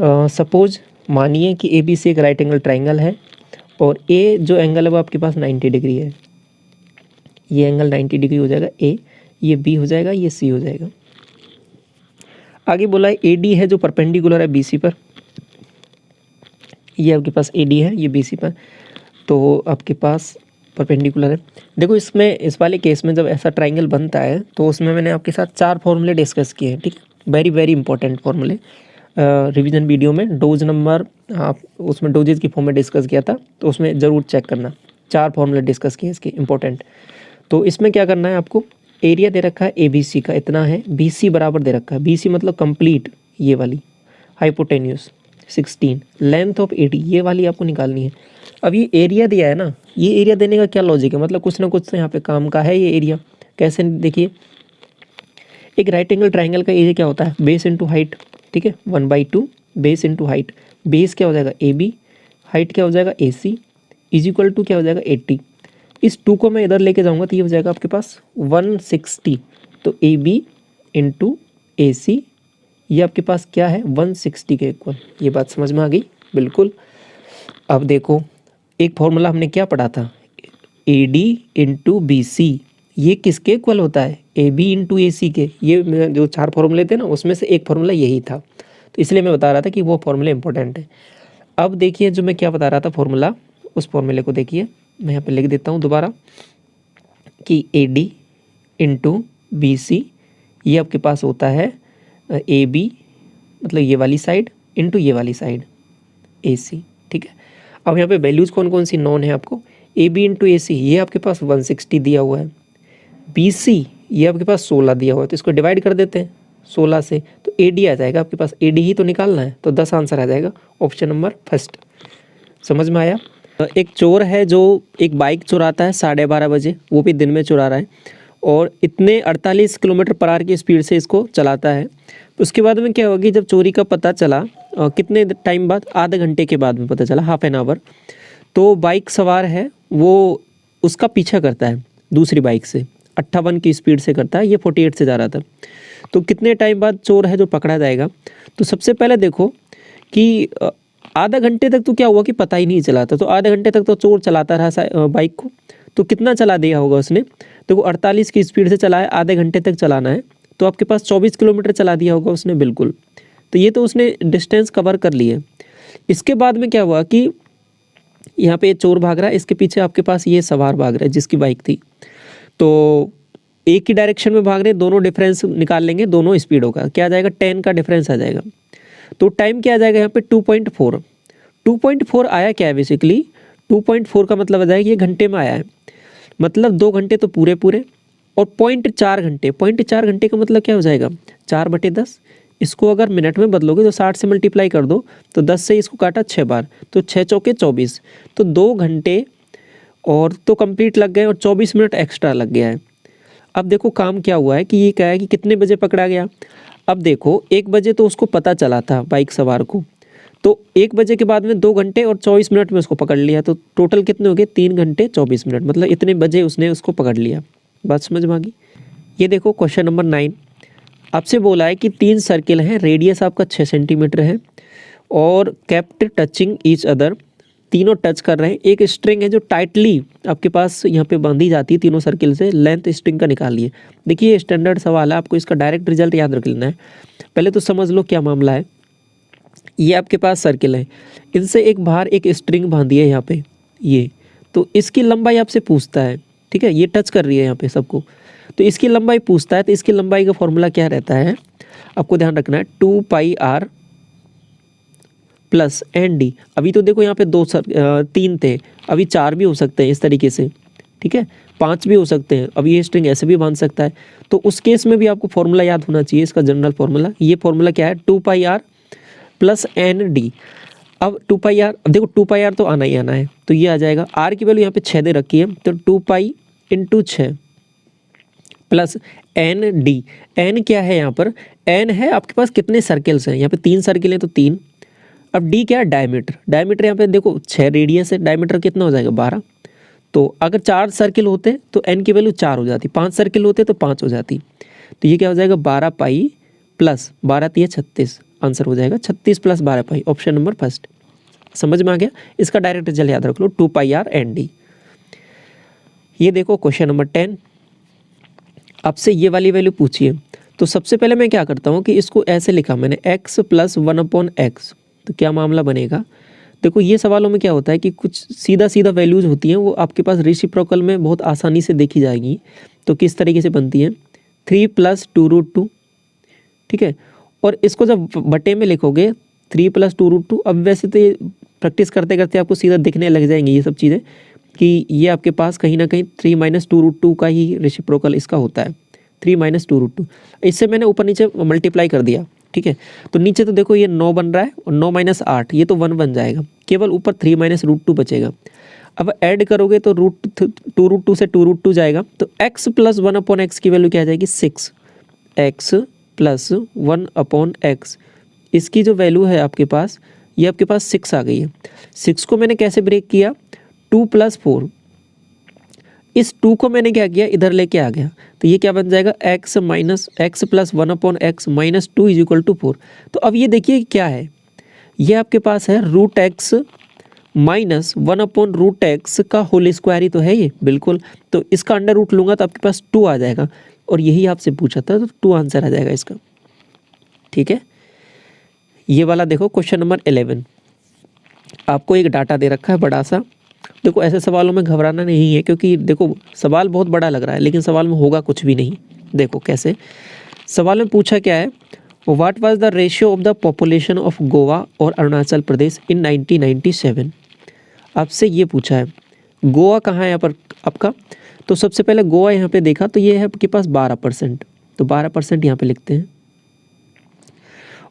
Suppose मानिए कि A B C एक राइट एंगल ट्राइंगल है और ए जो एंगल है वो आपके पास 90 डिग्री है। ये एंगल 90 डिग्री हो जाएगा ए, ये बी हो जाएगा, ये सी हो जाएगा। आगे बोला है ए डी है जो परपेंडिकुलर है बी सी पर। ये आपके पास ए डी है, ये बी सी पर, तो आपके पास परपेंडिकुलर है। देखो इसमें, इस वाले केस में जब ऐसा ट्राइंगल बनता है तो उसमें मैंने आपके साथ 4 फॉर्मूले डिस्कस किए हैं, ठीक है। वेरी वेरी इंपॉर्टेंट फॉर्मूले, रिवीजन वीडियो में डोज नंबर, आप उसमें डोजेज की फॉर्म में डिस्कस किया था, तो उसमें ज़रूर चेक करना। 4 फॉर्मूले डिस्कस किए इसके इंपॉर्टेंट। तो इसमें क्या करना है आपको, एरिया दे रखा है ए बी सी का इतना है, बी सी बराबर दे रखा है, बी सी मतलब कंप्लीट ये वाली हाइपोटेन्यूस 16, लेंथ ऑफ 80 ये वाली आपको निकालनी है। अब ये एरिया दिया है ना, ये एरिया देने का क्या लॉजिक है, मतलब कुछ ना कुछ तो यहाँ पे काम का है ये एरिया। कैसे, देखिए एक राइट एंगल ट्राइंगल का एरिया क्या होता है, बेस इंटू हाइट, ठीक है, 1/2 बेस इंटू हाइट। बेस क्या हो जाएगा ए बी, हाइट क्या हो जाएगा ए सी, इज इक्वल टू क्या हो जाएगा 80। इस 2 को मैं इधर लेके जाऊँगा तो ये हो जाएगा आपके पास 160। तो ए बी इंटू ए सी ये आपके पास क्या है 160 के इक्वल। ये बात समझ में आ गई बिल्कुल। अब देखो एक फॉर्मूला हमने क्या पढ़ा था, A D into B C, ये किसके इक्वल होता है, ए बी इंटू ए सी के। ये जो 4 फॉर्मूले थे ना उसमें से एक फॉर्मूला यही था, तो इसलिए मैं बता रहा था कि वो फॉर्मूला इंपॉर्टेंट है। अब देखिए जो मैं क्या बता रहा था फॉर्मूला, उस फॉर्मूले को देखिए, मैं यहाँ पे लिख देता हूँ दोबारा कि A D into B C ये आपके पास होता है ए बी मतलब ये वाली साइड इंटू ये वाली साइड ए सी, ठीक है। अब यहाँ पे वैल्यूज़ कौन कौन सी नॉन है आपको, ए बी इंटू ए सी ये आपके पास 160 दिया हुआ है, बी सी ये आपके पास 16 दिया हुआ है, तो इसको डिवाइड कर देते हैं 16 से, तो ए डी आ जाएगा आपके पास, ए डी ही तो निकालना है, तो 10 आंसर आ जाएगा ऑप्शन नंबर फर्स्ट। समझ में आया। एक चोर है जो एक बाइक चुराता है 12:30 बजे, वो भी दिन में चुरा रहा है, और इतने 48 किलोमीटर पर आवर की स्पीड से इसको चलाता है। उसके बाद में क्या होगा कि जब चोरी का पता चला, कितने टाइम बाद, आधे घंटे के बाद में पता चला, हाफ एन आवर, तो बाइक सवार है वो उसका पीछा करता है दूसरी बाइक से, 58 की स्पीड से करता है, ये 48 से जा रहा था। तो कितने टाइम बाद चोर है जो पकड़ा जाएगा, तो सबसे पहले देखो कि आधा घंटे तक तो क्या हुआ कि पता ही नहीं चला था, तो आधे घंटे तक तो चोर चलाता रहा बाइक को, तो कितना चला दिया होगा उसने, देखो 48 की स्पीड से चला है, आधे घंटे तक चलाना है, तो आपके पास 24 किलोमीटर चला दिया होगा उसने बिल्कुल। तो ये तो उसने डिस्टेंस कवर कर ली है। इसके बाद में क्या हुआ कि यहाँ पे चोर भाग रहा है, इसके पीछे आपके पास ये सवार भाग रहा है जिसकी बाइक थी, तो एक ही डायरेक्शन में भाग रहे, दोनों डिफरेंस निकाल लेंगे दोनों स्पीडों का, क्या आ जाएगा 10 का डिफरेंस आ जाएगा। तो टाइम क्या आ जाएगा यहाँ पे 2.4 आया क्या है बेसिकली, 2.4 का मतलब आ जाएगा ये घंटे में आया है, मतलब 2 घंटे तो पूरे पूरे, और 0.4 घंटे, 0.4 घंटे का मतलब क्या हो जाएगा 4/10। इसको अगर मिनट में बदलोगे तो 60 से मल्टीप्लाई कर दो, तो 10 से इसको काटा 6 बार, तो 6 चौके 24, तो 2 घंटे और तो कंप्लीट लग गए और 24 मिनट एक्स्ट्रा लग गया है। अब देखो काम क्या हुआ है कि ये क्या है कि कितने बजे पकड़ा गया। अब देखो 1 बजे तो उसको पता चला था बाइक सवार को, तो 1 बजे के बाद में 2 घंटे और 24 मिनट में उसको पकड़ लिया, तो टोटल कितने हो गए 3 घंटे 24 मिनट, मतलब इतने बजे उसने उसको पकड़ लिया। बात समझ में आ गई। ये देखो क्वेश्चन नंबर 9 आपसे बोला है कि 3 सर्किल हैं, रेडियस आपका 6 सेंटीमीटर है और केप्ट टचिंग ईच अदर, तीनों टच कर रहे हैं। एक स्ट्रिंग है जो टाइटली आपके पास यहाँ पे बांधी जाती है तीनों सर्किल से, लेंथ स्ट्रिंग का निकालिए। देखिए स्टैंडर्ड सवाल है, आपको इसका डायरेक्ट रिजल्ट याद रख लेना है। पहले तो समझ लो क्या मामला है। ये आपके पास सर्किल है, इनसे एक बाहर एक स्ट्रिंग बांधी है यहाँ पे, ये तो इसकी लंबाई आपसे पूछता है, ठीक है, ये टच कर रही है यहाँ पे सबको, तो इसकी लंबाई पूछता है। तो इसकी लंबाई का फॉर्मूला क्या रहता है, आपको ध्यान रखना है 2πr प्लस एन डी। अभी तो देखो यहाँ पे 3 थे, अभी 4 भी हो सकते हैं इस तरीके से, ठीक है, 5 भी हो सकते हैं। अब ये स्ट्रिंग ऐसे भी बांध सकता है, तो उस केस में भी आपको फॉर्मूला याद होना चाहिए, इसका जनरल फॉर्मूला। ये फॉर्मूला क्या है 2πr प्लस एन डी। अब 2πr, अब देखो 2πr तो आना ही आना है, तो ये आ जाएगा, r की वैल्यू यहाँ पे 6 दे रखी है, तो 2π × 6 प्लस एन डी। एन क्या है यहाँ पर, एन है आपके पास कितने सर्किल्स हैं, यहाँ पे 3 सर्किल हैं तो 3। अब डी क्या है, डायमीटर। डायमीटर यहाँ पे देखो 6 रेडियस है, डायमीटर कितना हो जाएगा 12। तो अगर 4 सर्किल होते तो एन की वैल्यू 4 हो जाती, 5 सर्किल होते तो 5 हो जाती। तो ये क्या हो जाएगा 12π प्लस 12 × 36, आंसर हो जाएगा 36 + 12 पाई, ऑप्शन नंबर फर्स्ट। समझ में आ गया? इसका डायरेक्ट रिजल्ट याद रख लो 2 पाई r n d। ये देखो क्वेश्चन नंबर 10, आपसे ये वाली वैल्यू पूछिए। तो सबसे पहले मैं क्या करता हूँ कि इसको ऐसे लिखा मैंने x + 1/x, तो क्या मामला बनेगा? देखो ये सवालों में क्या होता है कि कुछ सीधा सीधा वैल्यूज़ होती हैं, वो आपके पास रेसिप्रोकल में बहुत आसानी से देखी जाएगी। तो किस तरीके से बनती है, 3 + 2√2, ठीक है। और इसको जब बटे में लिखोगे 3 + 2√2, अब वैसे तो ये प्रैक्टिस करते करते आपको सीधा दिखने लग जाएंगी ये सब चीज़ें कि ये आपके पास कहीं ना कहीं 3 - 2√2 का ही रेसिप्रोकल इसका होता है, 3 - 2√2। इससे मैंने ऊपर नीचे मल्टीप्लाई कर दिया, ठीक है। तो नीचे तो देखो ये 9 बन रहा है और 9 - 8 ये तो 1 बन जाएगा, केवल ऊपर 3 - √2 बचेगा। अब ऐड करोगे तो √2 से 2√2 जाएगा, तो x + 1/x की वैल्यू क्या आ जाएगी 6, x + 1/x, इसकी जो वैल्यू है आपके पास, ये आपके पास 6 आ गई है। 6 को मैंने कैसे ब्रेक किया, 2 + 4, इस 2 को मैंने क्या किया इधर लेके आ गया, तो ये क्या बन जाएगा x + 1/x - 2 = 4। तो अब ये देखिए क्या है, ये आपके पास है √x - 1/√x का होल स्क्वायर ही तो है ये, बिल्कुल। तो इसका अंडर रूट लूँगा तो आपके पास 2 आ जाएगा, और यही आपसे पूछा था, तो 2 आंसर आ जाएगा इसका, ठीक है। ये वाला देखो क्वेश्चन नंबर 11, आपको एक डाटा दे रखा है बड़ा सा। देखो ऐसे सवालों में घबराना नहीं है, क्योंकि देखो सवाल बहुत बड़ा लग रहा है लेकिन सवाल में होगा कुछ भी नहीं। देखो कैसे, सवाल में पूछा क्या है, what was the ratio of the population of Goa और अरुणाचल प्रदेश इन 1997। आपसे ये पूछा है, गोवा कहाँ है यहाँ पर आपका, तो सबसे पहले गोवा यहाँ पे देखा तो ये है आपके पास 12%, तो 12% यहाँ पे लिखते हैं।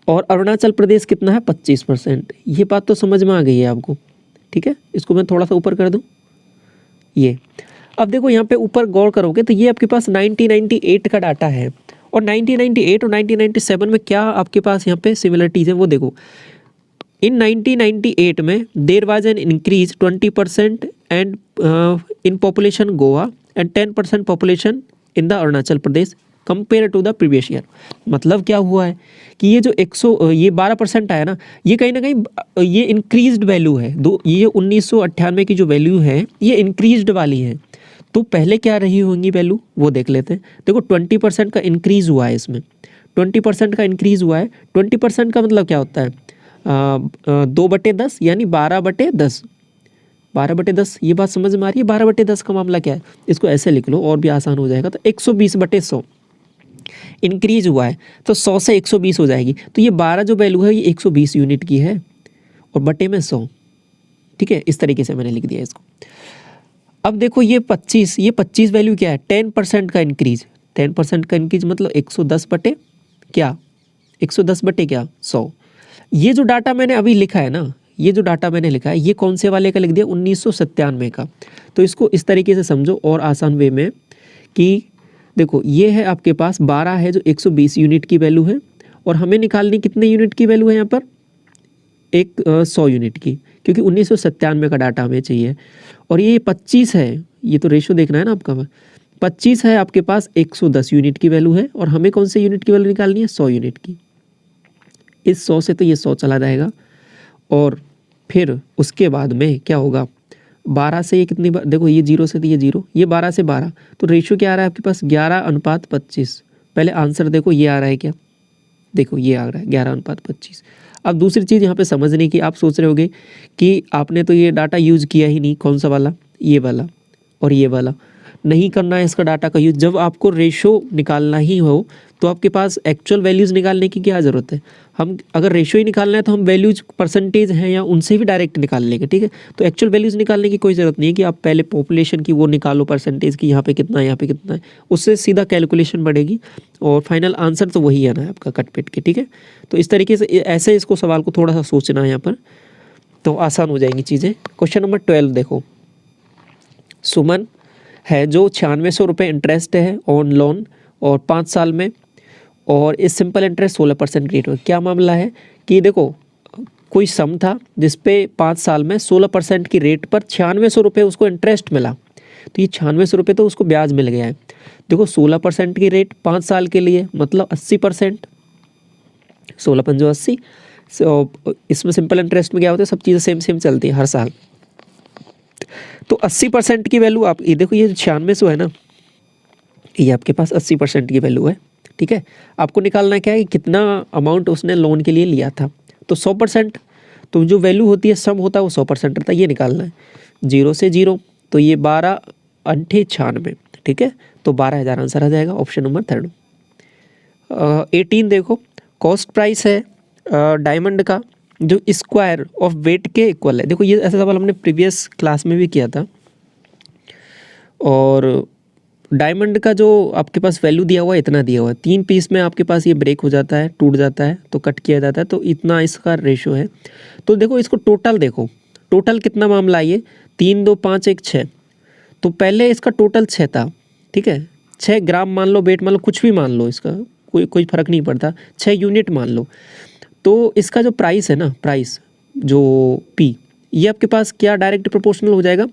और अरुणाचल प्रदेश कितना है 25%। ये बात तो समझ में आ गई है आपको, ठीक है। इसको मैं थोड़ा सा ऊपर कर दूं, ये अब देखो यहाँ पे ऊपर गौर करोगे तो ये आपके पास 1998 का डाटा है, और 1998 और 1997 में क्या आपके पास यहाँ पे सिमिलरिटीज है वो देखो। इन 1998 में there was an increase 20% and in population Goa and 10% population in the Arunachal Pradesh compare to the previous year. मतलब क्या हुआ है कि ये जो 12% आया ना, ये कहीं ना कहीं ये इंक्रीज्ड वैल्यू है। ये 1998 की जो वैल्यू है ये इंक्रीज्ड वाली है। तो पहले क्या रही होंगी वैल्यू वो देख लेते हैं। देखो 20% का इंक्रीज हुआ है, इसमें 20% का इंक्रीज हुआ है। 20% का मतलब क्या होता है 2/10 यानी 12/10, 12/10। ये बात समझ में आ रही है? 12/10 का मामला क्या है, इसको ऐसे लिख लो और भी आसान हो जाएगा। तो 120/100 इंक्रीज हुआ है, तो 100 से 120 हो जाएगी। तो ये 12 जो वैल्यू है ये 120 यूनिट की है और बटे में 100, ठीक है। इस तरीके से मैंने लिख दिया इसको। अब देखो ये 25 वैल्यू क्या है 10% का इंक्रीज। 10% का इंक्रीज मतलब 110 बटे क्या 110 बटे क्या 100। ये जो डाटा मैंने अभी लिखा है ना, ये जो डाटा मैंने लिखा है ये कौन से वाले का लिख दिया 1997 का। तो इसको इस तरीके से समझो और आसान वे में कि देखो ये है आपके पास 12 है जो 120 यूनिट की वैल्यू है, और हमें निकालनी कितने यूनिट की वैल्यू है यहाँ पर 100 यूनिट की, क्योंकि 1997 का डाटा हमें चाहिए। और ये 25 है, ये तो रेशो देखना है ना आपका, 25 है आपके पास 110 यूनिट की वैल्यू है, और हमें कौन से यूनिट की वैल्यू निकालनी है 100 यूनिट की। इस 100 से तो ये 100 चला जाएगा, और फिर उसके बाद में क्या होगा 12 से ये कितनी बार, देखो ये 0 से तो ये 0, ये 12 से 12, तो रेशियो क्या आ रहा है आपके पास 11:25। पहले आंसर देखो ये आ रहा है क्या, देखो ये आ रहा है 11:25। अब दूसरी चीज़ यहाँ पे समझने की, आप सोच रहे होगे कि आपने तो ये डाटा यूज़ किया ही नहीं, कौन सा वाला, ये वाला और ये वाला। नहीं करना है इसका डाटा का यूज़। जब आपको रेशो निकालना ही हो तो आपके पास एक्चुअल वैल्यूज़ निकालने की क्या ज़रूरत है। हम अगर रेशो ही निकालना है तो हम वैल्यूज परसेंटेज हैं या उनसे भी डायरेक्ट निकाल लेंगे, ठीक है। तो एक्चुअल वैल्यूज़ निकालने की कोई ज़रूरत नहीं है कि आप पहले पॉपुलेशन की वो निकालो परसेंटेज की, यहाँ पे कितना है यहाँ पे कितना है, उससे सीधा कैलकुलेशन बढ़ेगी और फाइनल आंसर तो वही है ना आपका कट पिट के, ठीक है। तो इस तरीके से ऐसे इसको सवाल को थोड़ा सा सोचना है यहाँ पर, तो आसान हो जाएंगी चीज़ें। क्वेश्चन नंबर 12 देखो, सुमन है जो 9600 रुपये इंटरेस्ट है ऑन लोन और 5 साल में, और इस सिंपल इंटरेस्ट 16% रेट हो। क्या मामला है कि देखो कोई सम था जिसपे 5 साल में 16% की रेट पर 9600 रुपये उसको इंटरेस्ट मिला, तो ये 9600 रुपये तो उसको ब्याज मिल गया है। देखो 16% की रेट 5 साल के लिए मतलब 80%, 16 पंजो 80। इसमें सिंपल इंटरेस्ट में क्या होता है, सब चीज़ें सेम सेम चलती है हर साल। तो 80% की वैल्यू आप ये देखो, ये 9600 है ना, ये आपके पास 80% की वैल्यू है। ठीक है, आपको निकालना क्या है कि कितना अमाउंट उसने लोन के लिए लिया था। तो 100%, तो जो वैल्यू होती है सम होता है वो 100% रहता है, ये निकालना है। 0 से 0 तो ये 12 अंठे 96। ठीक है, तो 12,000 आंसर आ जाएगा, ऑप्शन नंबर 3। 18 देखो, कॉस्ट प्राइस है डायमंड का जो स्क्वायर ऑफ वेट के इक्वल है। देखो ये ऐसा सवाल हमने प्रीवियस क्लास में भी किया था। और डायमंड का जो आपके पास वैल्यू दिया हुआ है, इतना दिया हुआ है, 3 पीस में आपके पास ये ब्रेक हो जाता है, टूट जाता है, तो कट किया जाता है, तो इतना इसका रेशो है। तो देखो इसको टोटल देखो, टोटल कितना मामला है ये, 3 2 5 1 6। तो पहले इसका टोटल 6 था। ठीक है, 6 ग्राम मान लो, वेट मान लो, कुछ भी मान लो, इसका कोई फ़र्क नहीं पड़ता, 6 यूनिट मान लो। तो इसका जो प्राइस है ना, प्राइस जो पी, ये आपके पास क्या डायरेक्ट प्रोपोर्शनल हो जाएगा,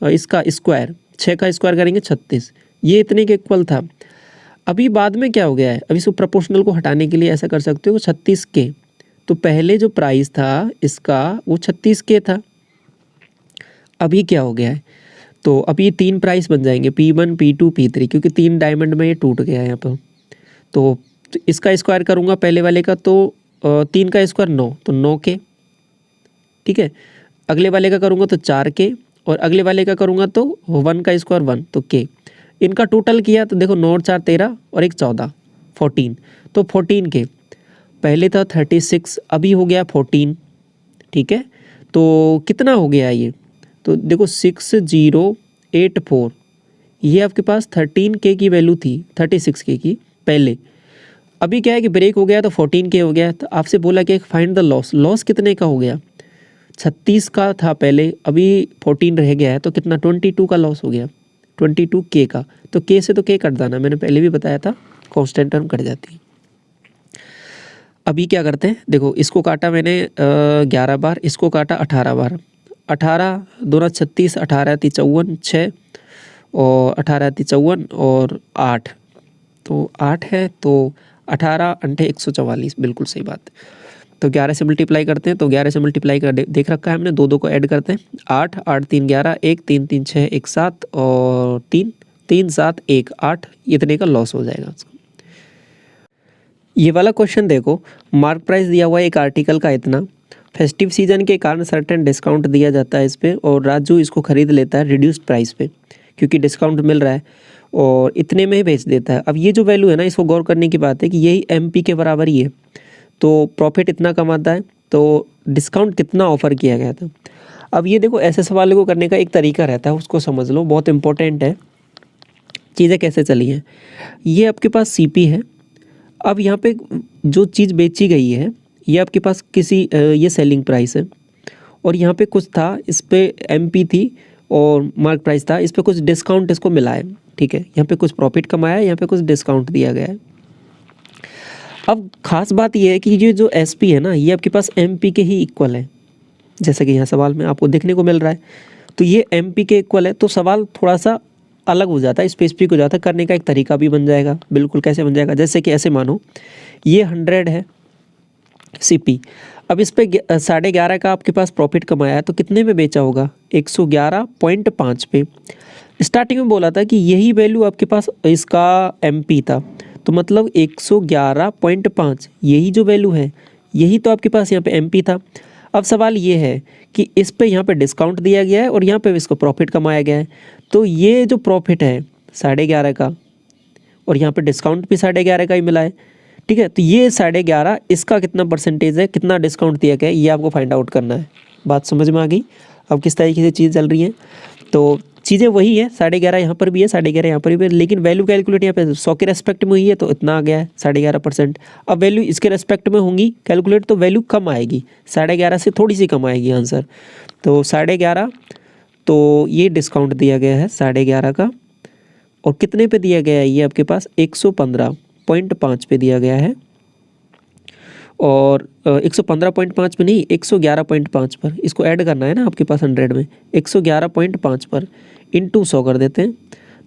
इसका स्क्वायर, 6 का स्क्वायर करेंगे 36, ये इतने के इक्वल था। अभी बाद में क्या हो गया है, अभी इसको प्रोपोर्शनल को हटाने के लिए ऐसा कर सकते हो 36 के। तो पहले जो प्राइस था इसका वो 36 के था, अभी क्या हो गया है, तो अभी 3 प्राइस बन जाएंगे, P1 P2 P3, क्योंकि 3 डायमंड में ये टूट गया है यहाँ पर। तो इसका स्क्वायर करूँगा पहले वाले का, तो 3 का स्क्वायर 9, तो 9 के। ठीक है, अगले वाले का करूँगा तो 4 के, और अगले वाले का करूँगा तो 1 का स्क्वायर 1, तो के। इनका टोटल किया तो देखो 9 और 4 13 और 1 14, 14। तो 14 के, पहले था 36, अभी हो गया 14। ठीक है, तो कितना हो गया ये, तो देखो 6084, ये आपके पास 13 के की वैल्यू थी, 36 के की पहले। अभी क्या है कि ब्रेक हो गया तो 14 के हो गया। तो आपसे बोला कि फाइंड द लॉस, लॉस कितने का हो गया, 36 का था पहले, अभी 14 रह गया है, तो कितना 22 का लॉस हो गया, 22 के का। तो के से तो के कट जाना, मैंने पहले भी बताया था, कांस्टेंट टर्म कट जाती है। अभी क्या करते हैं, देखो इसको काटा मैंने 11 बार, इसको काटा 18 बार, 18 2 36, 18 × 54 6, और 18 × 54 और 8, तो 8 है, तो 18 अंठे 144, बिल्कुल सही बात। तो 11 से मल्टीप्लाई करते हैं, तो 11 से मल्टीप्लाई कर देख रखा है हमने, 2 2 को ऐड करते हैं, 8 8 3 11, 1 3 3 6 1 7, और 3 3 7 1 8, इतने का लॉस हो जाएगा उसका। ये वाला क्वेश्चन देखो, मार्क प्राइस दिया हुआ है एक आर्टिकल का इतना, फेस्टिव सीजन के कारण सर्टेन डिस्काउंट दिया जाता है इस पर, और राजू इसको खरीद लेता है रिड्यूस्ड प्राइस पे, क्योंकि डिस्काउंट मिल रहा है, और इतने में ही बेच देता है। अब ये जो वैल्यू है ना, इसको गौर करने की बात है कि यही MP के बराबर ही है, तो प्रॉफिट इतना कमाता है, तो डिस्काउंट कितना ऑफ़र किया गया था। अब ये देखो, ऐसे सवालों को करने का एक तरीका रहता है, उसको समझ लो, बहुत इंपॉर्टेंट है। चीज़ें कैसे चली हैं, ये आपके पास CP है। अब यहाँ पे जो चीज़ बेची गई है, ये आपके पास किसी ये सेलिंग प्राइस है, और यहाँ पे कुछ था, इस पर MP थी और मार्क प्राइस था, इस पर कुछ डिस्काउंट इसको मिला है। ठीक है, यहाँ पे कुछ प्रॉफिट कमाया है, यहाँ पे कुछ डिस्काउंट दिया गया है। अब खास बात ये है कि ये जो SP है ना, ये आपके पास MP के ही इक्वल है, जैसा कि यहाँ सवाल में आपको देखने को मिल रहा है। तो ये MP के इक्वल है, तो सवाल थोड़ा सा अलग हो जाता है, स्पेसिफिक हो जाता है, करने का एक तरीका भी बन जाएगा। बिल्कुल, कैसे बन जाएगा, जैसे कि ऐसे मानो ये 100 है CP, अब इस पे 11.5 का आपके पास प्रॉफिट कमाया है, तो कितने में बेचा होगा, 111.5 पे। स्टार्टिंग में बोला था कि यही वैल्यू आपके पास इसका MP था, तो मतलब 111.5, यही जो वैल्यू है, यही तो आपके पास यहाँ पे MP था। अब सवाल ये है कि इस पे यहाँ पे डिस्काउंट दिया गया है, और यहाँ पे इसको प्रॉफिट कमाया गया है, तो ये जो प्रॉफिट है 11.5 का, और यहाँ पे डिस्काउंट भी 11.5 का ही मिला है। ठीक है, तो ये 11.5, इसका कितना परसेंटेज है, कितना डिस्काउंट दिया गया है, ये आपको फाइंड आउट करना है। बात समझ में आ गई अब किस तरीके से चीज़ चल रही है। तो चीज़ें वही है, 11.5 यहाँ पर भी है, 11.5 यहाँ पर भी है, लेकिन वैल्यू कैलकुलेट यहाँ पे 100 के रेस्पेक्ट में हुई है, तो इतना आ गया है 11.5%। अब वैल्यू इसके रेस्पेक्ट में होंगी कैलकुलेट, तो वैल्यू कम आएगी, 11.5 से थोड़ी सी कम आएगी आंसर। तो 11.5, तो ये डिस्काउंट दिया गया है 11.5 का, और कितने पे दिया गया है, ये आपके पास 115.5 पे दिया गया है, और 115.5 पे नहीं, 111.5 पर। इसको ऐड करना है ना आपके पास 100 में, 111.5 पर इंटू 100 कर देते हैं,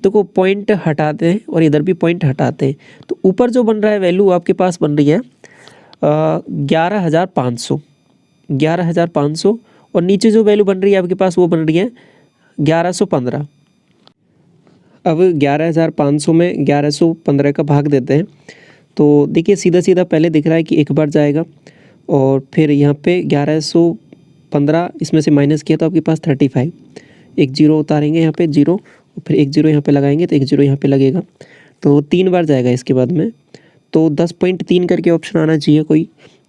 तो को पॉइंट हटाते हैं और इधर भी पॉइंट हटाते हैं, तो ऊपर जो बन रहा है वैल्यू आपके पास बन रही है 11,500, 11,500 और नीचे जो वैल्यू बन रही है आपके पास वो बन रही है 1115। अब 11,500 में 1115 का भाग देते हैं तो देखिए सीधा सीधा पहले दिख रहा है कि एक बार जाएगा और फिर यहाँ पे 1115 इसमें से माइनस किया तो आपके पास 35, एक जीरो उतारेंगे यहाँ पे जीरो, फिर एक जीरो यहाँ पे लगाएंगे तो एक जीरो यहाँ पे लगेगा, तो 3 बार जाएगा इसके बाद में, तो 10.3 करके ऑप्शन आना चाहिए कोई,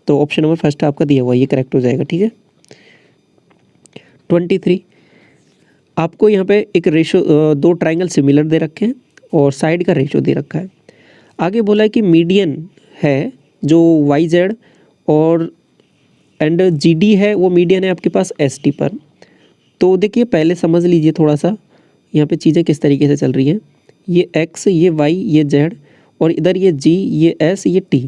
तो ऑप्शन नंबर फर्स्ट आपका दिया हुआ ये करेक्ट हो जाएगा। ठीक है। 23 आपको यहाँ पे एक रेशो, दो ट्राइंगल सिमिलर दे रखे हैं और साइड का रेशो दे रखा है। आगे बोला है कि मीडियन है जो वाई जेड और एंड जी डी है वो मीडियन है आपके पास एस टी पर। तो देखिए पहले समझ लीजिए थोड़ा सा यहाँ पे चीज़ें किस तरीके से चल रही हैं। ये एक्स, ये वाई, ये जेड और इधर ये जी, ये एस, ये टी।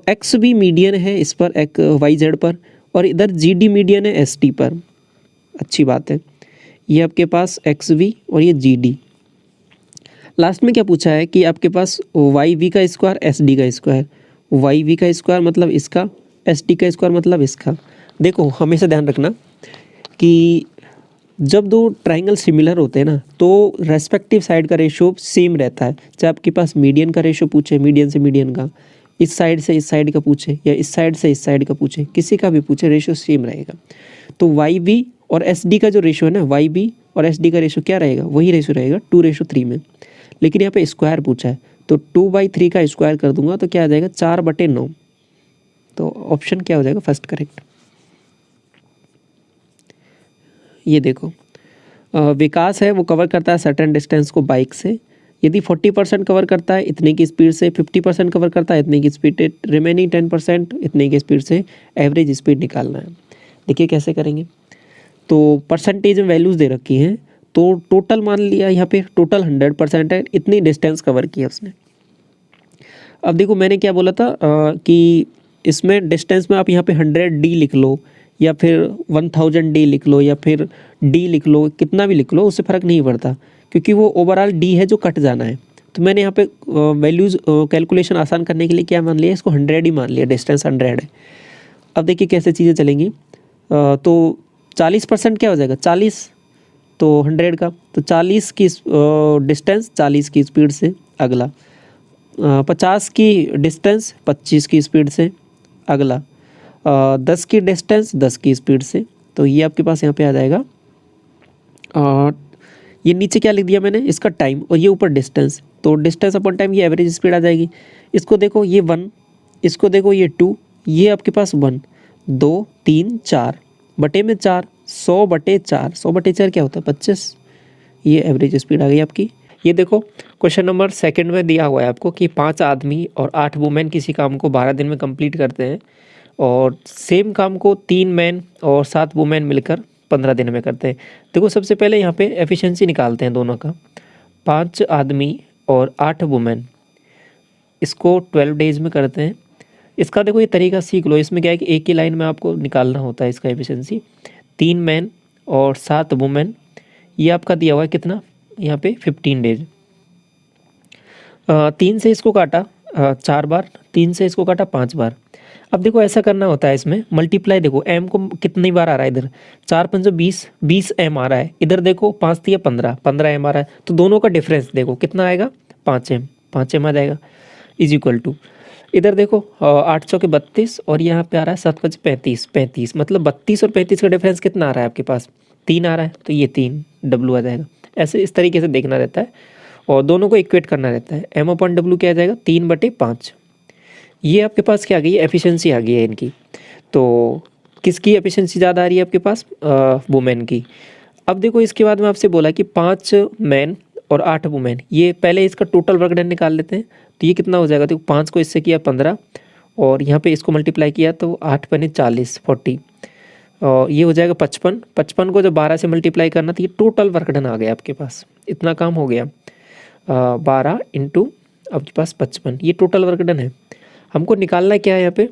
एक्स भी मीडियन है इस पर, एक वाई जेड पर, और इधर जी डी मीडियन है एस टी पर। अच्छी बात है। ये आपके पास एक्स वी और ये जी डी। लास्ट में क्या पूछा है कि आपके पास वाई वी का स्क्वायर, एस डी का स्क्वायर, वाई वी का स्क्वायर मतलब इसका, एस टी का स्क्वायर मतलब इसका। देखो हमेशा ध्यान रखना कि जब दो ट्राइंगल सिमिलर होते हैं ना तो रेस्पेक्टिव साइड का रेशो सेम रहता है। चाहे आपके पास मीडियन का रेशो पूछे, मीडियन से मीडियन का, इस साइड से इस साइड का पूछे या इस साइड से इस साइड का पूछे, किसी का भी पूछे रेशो सेम रहेगा। तो वाई बी और एस डी का जो रेशो है ना, वाई बी और एस डी का रेशो क्या रहेगा, वही रेशो रहेगा 2:3 में। लेकिन यहाँ पे स्क्वायर पूछा है तो 2/3 का स्क्वायर कर दूंगा तो क्या आ जाएगा 4/9। तो ऑप्शन क्या हो जाएगा फर्स्ट करेक्ट। ये देखो विकास है वो कवर करता है सर्टेन डिस्टेंस को बाइक से। यदि 40% कवर करता है इतने की स्पीड से, 50% कवर करता है इतने की स्पीड, रिमेनिंग 10% इतने की स्पीड से एवरेज स्पीड निकालना है। देखिए कैसे करेंगे। तो परसेंटेज में वैल्यूज़ दे रखी हैं तो टोटल मान लिया यहाँ पे टोटल 100% है, इतनी डिस्टेंस कवर किया उसने। अब देखो मैंने क्या बोला था कि इसमें डिस्टेंस में आप यहाँ पे 100D लिख लो या फिर 1000D लिख लो या फिर D लिख लो, कितना भी लिख लो उससे फ़र्क नहीं पड़ता क्योंकि वो ओवरऑल D है जो कट जाना है। तो मैंने यहाँ पे वैल्यूज़ कैलकुलेशन आसान करने के लिए क्या मान लिया, इसको 100 ही मान लिया, डिस्टेंस 100 है। अब देखिए कैसे चीज़ें चलेंगी। तो 40% क्या हो जाएगा 40, तो 100 का, तो 40 की डिस्टेंस 40 की स्पीड से अगला, 50 की डिस्टेंस 25 की स्पीड से अगला, 10 की डिस्टेंस 10 की स्पीड से। तो ये आपके पास यहाँ पे आ जाएगा। ये नीचे क्या लिख दिया मैंने, इसका टाइम और ये ऊपर डिस्टेंस, तो डिस्टेंस अपॉन टाइम ये एवरेज स्पीड आ जाएगी। इसको देखो ये 1, इसको देखो ये 2, ये आपके पास 1 2 3 4 बटे में 4, 100/4, 100/4 क्या होता है 25। ये एवरेज स्पीड आ गई आपकी। ये देखो क्वेश्चन नंबर सेकंड में दिया हुआ है आपको कि 5 आदमी और 8 वुमेन किसी काम को 12 दिन में कंप्लीट करते हैं और सेम काम को 3 मैन और 7 वुमेन मिलकर 15 दिन में करते हैं। देखो सबसे पहले यहाँ पे एफिशिएंसी निकालते हैं दोनों का। 5 आदमी और 8 वुमेन इसको 12 डेज में करते हैं। इसका देखो ये तरीका सीख लो। इसमें क्या है कि एक ही लाइन में आपको निकालना होता है इसका एफिशिएंसी। 3 मैन और 7 वुमेन, ये आपका दिया हुआ है कितना यहाँ पे 15 डेज। 3 से इसको काटा 4 बार, 3 से इसको काटा 5 बार। अब देखो ऐसा करना होता है इसमें मल्टीप्लाई। देखो एम को कितनी बार आ रहा है, इधर 4 5 20, 20 एम आ रहा है, इधर देखो 5 3 15, 15 एम आ रहा है। तो दोनों का डिफरेंस देखो कितना आएगा 5 एम, 5 एम आ जाएगा इज इक्वल टू, इधर देखो 8 चौके 32 और यहाँ पे आ रहा है 7 5 35, 35 मतलब 32 और 35 का डिफरेंस कितना आ रहा है आपके पास 3 आ रहा है, तो ये 3 डब्लू आ जाएगा। ऐसे इस तरीके से देखना रहता है और दोनों को इक्वेट करना रहता है। एम अपॉन डब्लू क्या आ जाएगा 3/5। ये आपके पास क्या आ गई है एफिशिएंसी आ गई है इनकी। तो किसकी एफिशिएंसी ज़्यादा आ रही है आपके पास वुमेन की। अब देखो इसके बाद में आपसे बोला कि 5 मैन और 8 वुमेन, ये पहले इसका टोटल वर्क डन निकाल लेते हैं। तो ये कितना हो जाएगा, देखो 5 को इससे किया 15 और यहाँ पे इसको मल्टीप्लाई किया तो 8 पने 40 40 और ये हो जाएगा 55। 55 को जब 12 से मल्टीप्लाई करना तो ये टोटल वर्क डन आ गया आपके पास। इतना काम हो गया 12 इंटू आपके पास 55, ये टोटल वर्क डन है। हमको निकालना क्या है यहाँ पे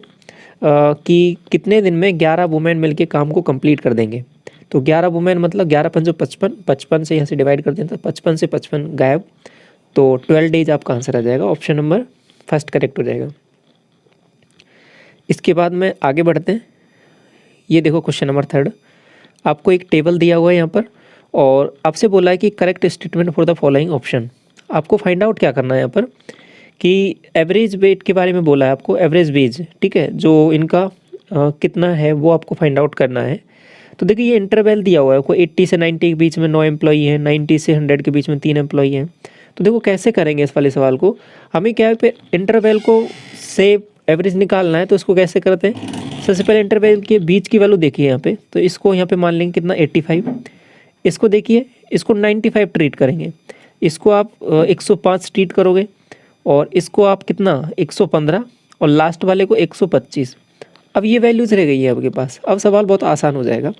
कि कितने दिन में 11 वुमेन मिलके काम को कंप्लीट कर देंगे। तो 11 वुमेन मतलब 11 5 55, 55 से यहाँ से डिवाइड कर दें तो 55 से 55 गायब, तो 12 डेज आपका आंसर आ जाएगा। ऑप्शन नंबर फर्स्ट करेक्ट हो जाएगा। इसके बाद में आगे बढ़ते हैं। ये देखो क्वेश्चन नंबर 3, आपको एक टेबल दिया हुआ है यहाँ पर और आपसे बोला है कि correct statement for the following option. आपको फाइंड आउट क्या करना है यहाँ पर कि एवरेज वेट के बारे में बोला है आपको, एवरेज वेज, ठीक है, जो इनका कितना है वो आपको फाइंड आउट करना है। तो देखिए ये इंटरवल दिया हुआ है आपको, 80 से 90 के बीच में 9 एम्प्लॉई हैं, 90 से 100 के बीच में 3 एम्प्लॉई हैं। तो देखो कैसे करेंगे इस वाले सवाल को, हमें क्या है पे इंटरवल को से एवरेज निकालना है। तो इसको कैसे करते हैं, सबसे पहले इंटरवल के बीच की वैल्यू देखिए यहाँ पे, तो इसको यहाँ पे मान लेंगे कितना 85, इसको देखिए इसको 95 ट्रीट करेंगे, इसको आप 105 ट्रीट करोगे और इसको आप कितना 115 और लास्ट वाले को 125। अब ये वैल्यूज रह गई है आपके पास। अब सवाल बहुत आसान हो जाएगा।